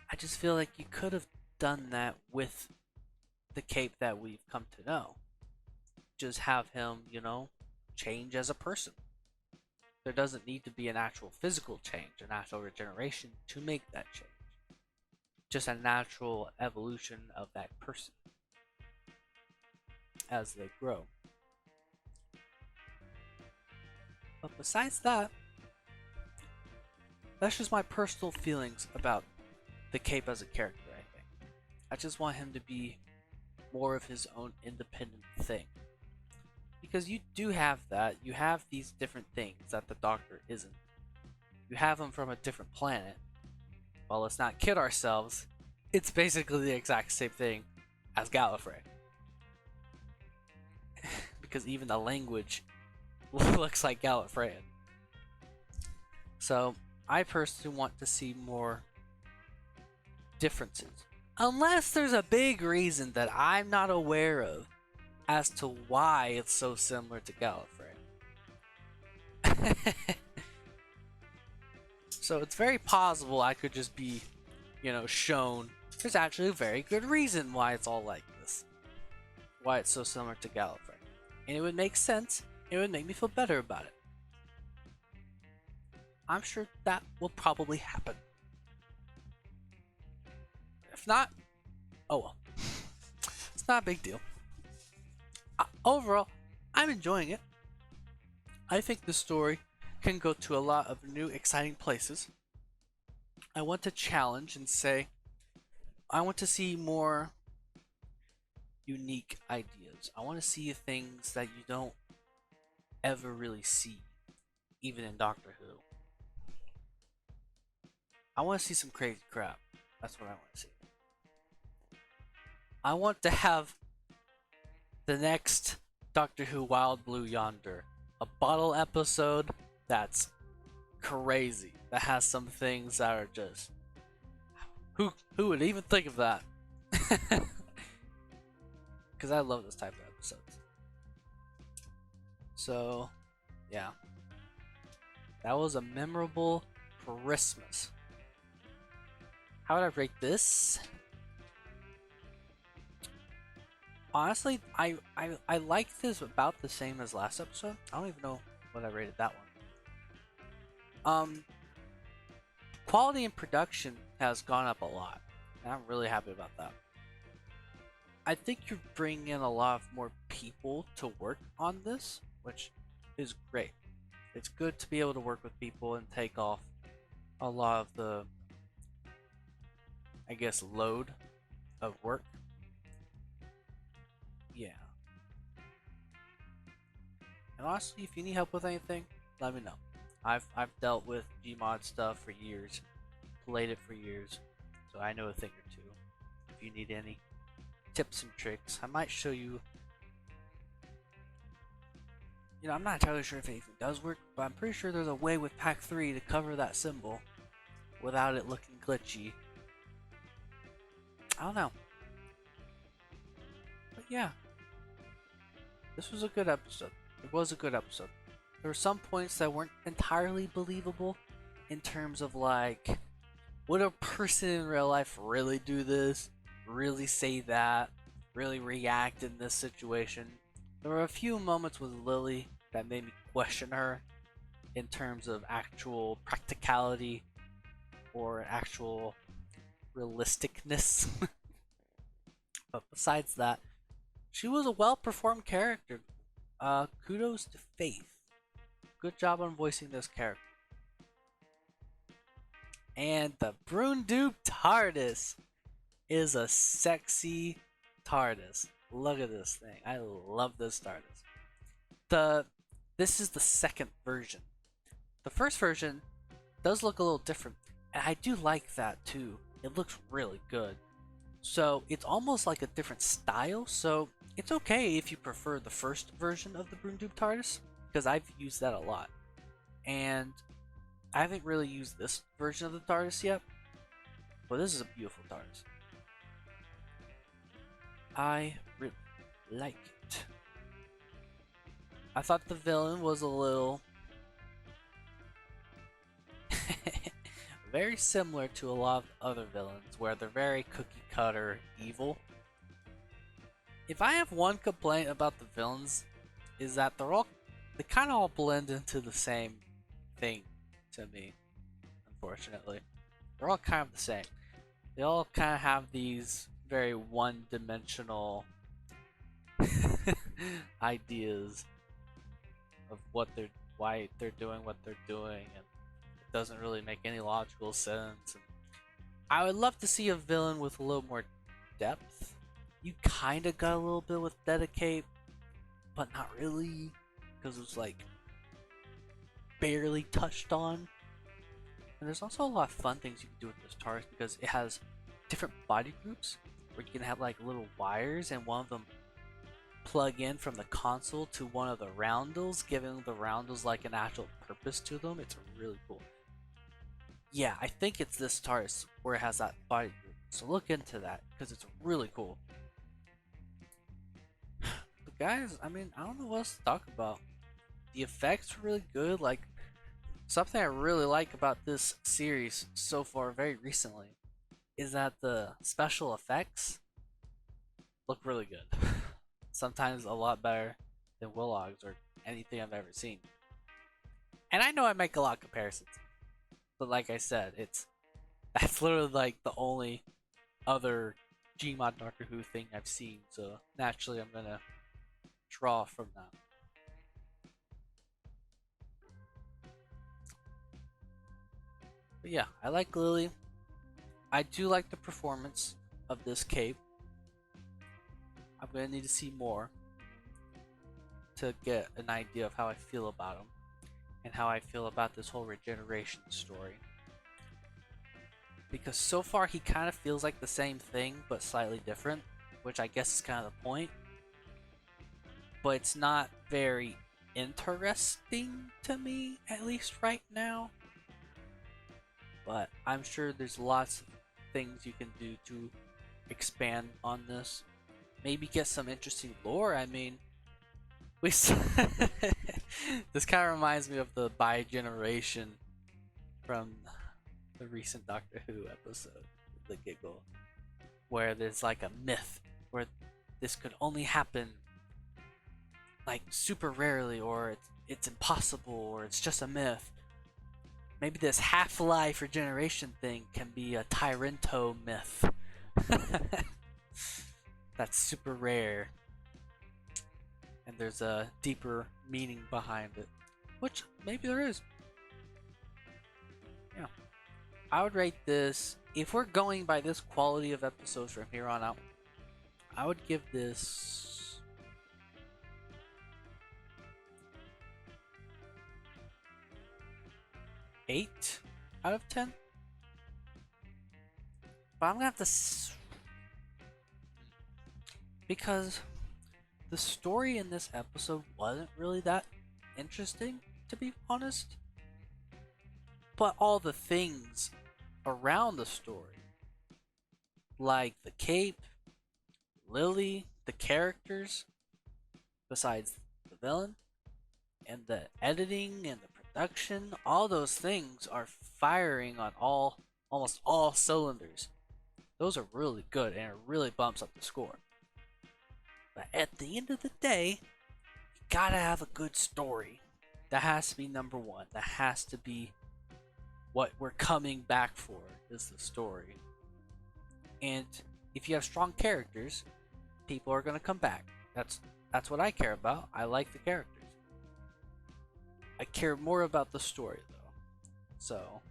I just feel like you could have done that with the cape that we've come to know. Just have him, you know, change as a person. There doesn't need to be an actual physical change, an actual regeneration to make that change. Just a natural evolution of that person as they grow. But besides that, that's just my personal feelings about the Cape as a character, I think. I just want him to be more of his own independent thing. Because you do have that. You have these different things that the Doctor isn't. You have him from a different planet. Well, let's not kid ourselves. It's basically the exact same thing as Gallifrey. Because even the language looks like Gallifreyan. So, I personally want to see more differences. Unless there's a big reason that I'm not aware of as to why it's so similar to Gallifrey. So it's very possible I could just be, shown there's actually a very good reason why it's all like this. Why it's so similar to Gallifrey. And it would make sense. It would make me feel better about it. I'm sure that will probably happen. If not, oh well. It's not a big deal. Overall, I'm enjoying it. I think the story can go to a lot of new, exciting places. I want to challenge and say, I want to see more unique ideas. I want to see things that you don't ever really see, even in Doctor Who. I want to see some crazy crap. That's what I want to see. I want to have the next Doctor Who Wild Blue Yonder, a bottle episode that's crazy, that has some things that are just, who would even think of that? Because I love this type of episodes. So yeah, that was a memorable Christmas. How would I rate this? Honestly, I like this about the same as last episode. I don't even know what I rated that one. Quality and production has gone up a lot, and I'm really happy about that. I think you're bringing in a lot of more people to work on this, which is great. It's good to be able to work with people and take off a lot of the, I guess, load of work. Yeah. And honestly, if you need help with anything, let me know. I've dealt with Gmod stuff for years, played it for years, so I know a thing or two. If you need any tips and tricks, I might show you. I'm not entirely sure if anything does work, but I'm pretty sure there's a way with Pack 3 to cover that symbol without it looking glitchy. I don't know. But yeah. This was a good episode. It was a good episode. There were some points that weren't entirely believable in terms of like, would a person in real life really do this? Really say that? Really react in this situation? There were a few moments with Lily that made me question her in terms of actual practicality or actual realisticness. But besides that, she was a well-performed character. Kudos to Faith. Good job on voicing this character. And the Broondoob Tardis is a sexy TARDIS. Look at this thing. I love this TARDIS. This is the second version. The first version does look a little different, and I do like that too. It looks really good. So it's almost like a different style, so it's okay if you prefer the first version of the Broondoob TARDIS, because I've used that a lot. And I haven't really used this version of the TARDIS yet, but this is a beautiful TARDIS. I really like it. I thought the villain was a little very similar to a lot of other villains, where they're very cookie cutter evil. If I have one complaint about the villains, is that they kind of all blend into the same thing to me, unfortunately. They're all kind of the same. They all kind of have these very one-dimensional ideas of what they're why they're doing what they're doing, and it doesn't really make any logical sense. And I would love to see a villain with a little more depth. You kind of got a little bit with Dedicate, but not really, because it was like barely touched on. And there's also a lot of fun things you can do with this Tardis because it has different body groups where you can have like little wires, and one of them plug in from the console to one of the roundels, giving the roundels like an actual purpose to them. It's really cool. Yeah, I think it's this Tardis where it has that body group, so look into that because it's really cool. But guys, I mean, I don't know what else to talk about. The effects were really good. Like, something I really like about this series so far, very recently, is that the special effects look really good. Sometimes a lot better than Willogs or anything I've ever seen. And I know I make a lot of comparisons, but like I said, that's literally like the only other Gmod Doctor Who thing I've seen, so naturally I'm gonna draw from that. But yeah, I like Lily. I do like the performance of this cape. I'm gonna need to see more to get an idea of how I feel about him and how I feel about this whole regeneration story. Because so far he kind of feels like the same thing but slightly different, which I guess is kind of the point. But it's not very interesting to me, at least right now. But I'm sure there's lots of things you can do to expand on this. Maybe get some interesting lore. I mean, this kind of reminds me of the bi-generation from the recent Doctor Who episode, The Giggle, where there's like a myth where this could only happen like super rarely, or it's impossible, or it's just a myth. Maybe this half-life regeneration thing can be a Tyrento myth. That's super rare. And there's a deeper meaning behind it. Which, maybe there is. Yeah. I would rate this, if we're going by this quality of episodes from here on out, I would give this... eight out of 10. But I'm gonna have to because the story in this episode wasn't really that interesting, to be honest. But all the things around the story, like the cape, Lily, the characters, besides the villain, and the editing and the production, all those things are firing on almost all cylinders. Those are really good, and it really bumps up the score. But at the end of the day, you gotta have a good story. That has to be number one. That has to be what we're coming back for, is the story. And if you have strong characters, people are gonna come back. That's what I care about. I like the characters. I care more about the story, though. So,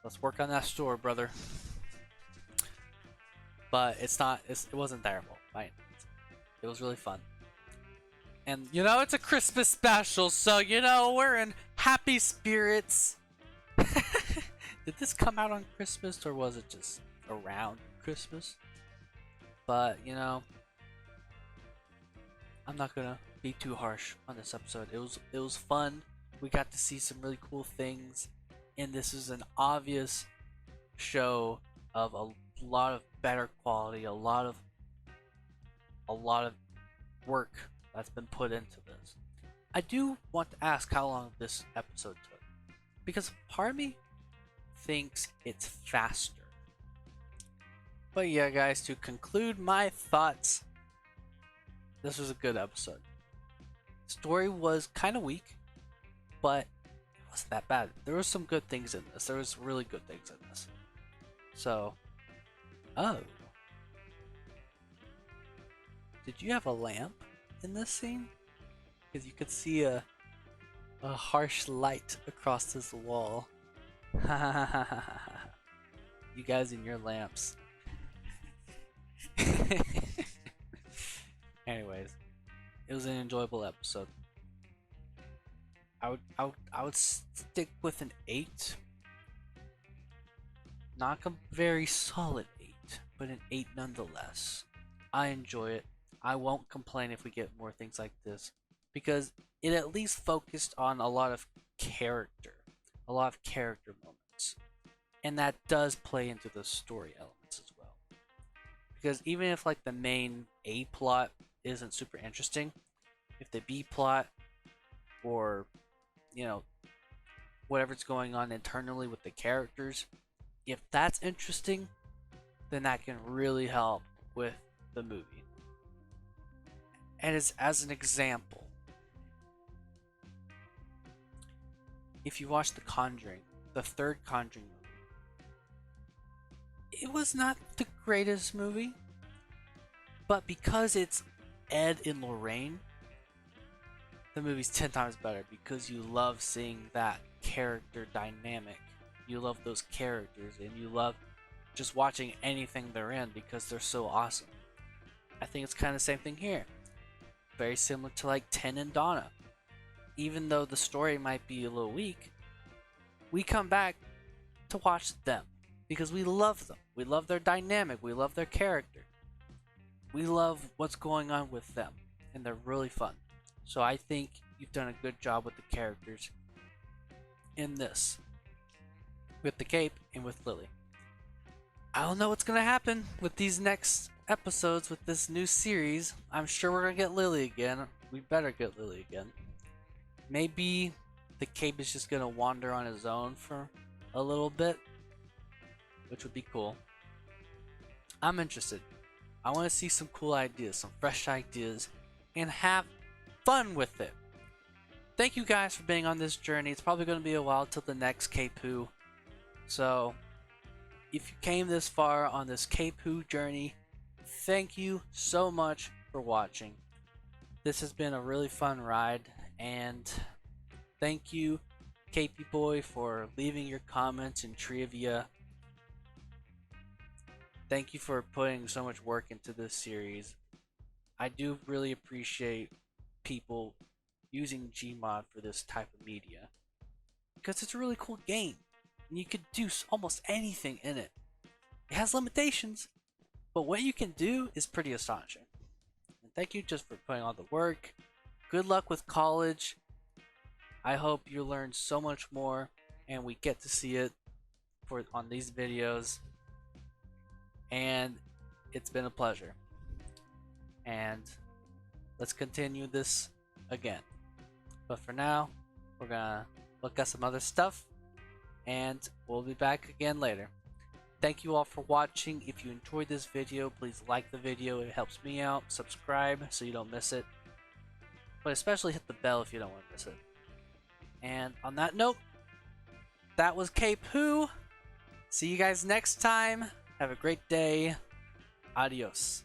let's work on that story, brother. But it wasn't terrible. It was really fun. And, it's a Christmas special, so, we're in happy spirits. Did this come out on Christmas, or was it just around Christmas? But, I'm not gonna be too harsh on this episode. It was fun. We got to see some really cool things, and this is an obvious show of a lot of better quality, a lot of work that's been put into this. I do want to ask how long this episode took, because part of me thinks it's faster. But yeah, guys, to conclude my thoughts, this was a good episode. Story was kind of weak, but it wasn't that bad. There was some good things in this. There was really good things in this. So, did you have a lamp in this scene? Because you could see a A harsh light across this wall. You guys and your lamps. Anyways, it was an enjoyable episode. I would stick with an 8. Not a very solid 8, but an 8 nonetheless. I enjoy it. I won't complain if we get more things like this, because it at least focused on a lot of character moments, and that does play into the story elements as well. Because even if like the main A plot isn't super interesting, if the B plot or whatever's going on internally with the characters, if that's interesting, then that can really help with the movie. And as an example, if you watch The Conjuring, the third Conjuring movie, it was not the greatest movie, but because it's Ed and Lorraine, the movie's 10 times better, because you love seeing that character dynamic. You love those characters, and you love just watching anything they're in because they're so awesome. I think it's kind of the same thing here. Very similar to like Ten and Donna. Even though the story might be a little weak, we come back to watch them because we love them. We love their dynamic. We love their character. We love what's going on with them, and they're really fun. So I think you've done a good job with the characters in this, with the Cape and with Lily. I don't know what's gonna happen with these next episodes with this new series. I'm sure we're gonna get Lily again. We better get Lily again. Maybe the Cape is just gonna wander on his own for a little bit, which would be cool. I'm interested. I want to see some cool ideas, some fresh ideas, and have fun with it. Thank you guys for being on this journey. It's probably going to be a while till the next Cape Who. So, if you came this far on this Cape Who journey, thank you so much for watching. This has been a really fun ride, and thank you, Capey Boy, for leaving your comments and trivia. Thank you for putting so much work into this series. I do really appreciate people using Gmod for this type of media, because it's a really cool game and you could do almost anything in it. It has limitations, but what you can do is pretty astonishing. And thank you just for putting all the work. Good luck with college. I hope you learn so much more and we get to see it on these videos. And it's been a pleasure. And let's continue this again. But for now, we're gonna look at some other stuff, and we'll be back again later. Thank you all for watching. If you enjoyed this video, please like the video. It helps me out. Subscribe so you don't miss it. But especially hit the bell if you don't want to miss it. And on that note, that was Cape Who. See you guys next time. Have a great day. Adios.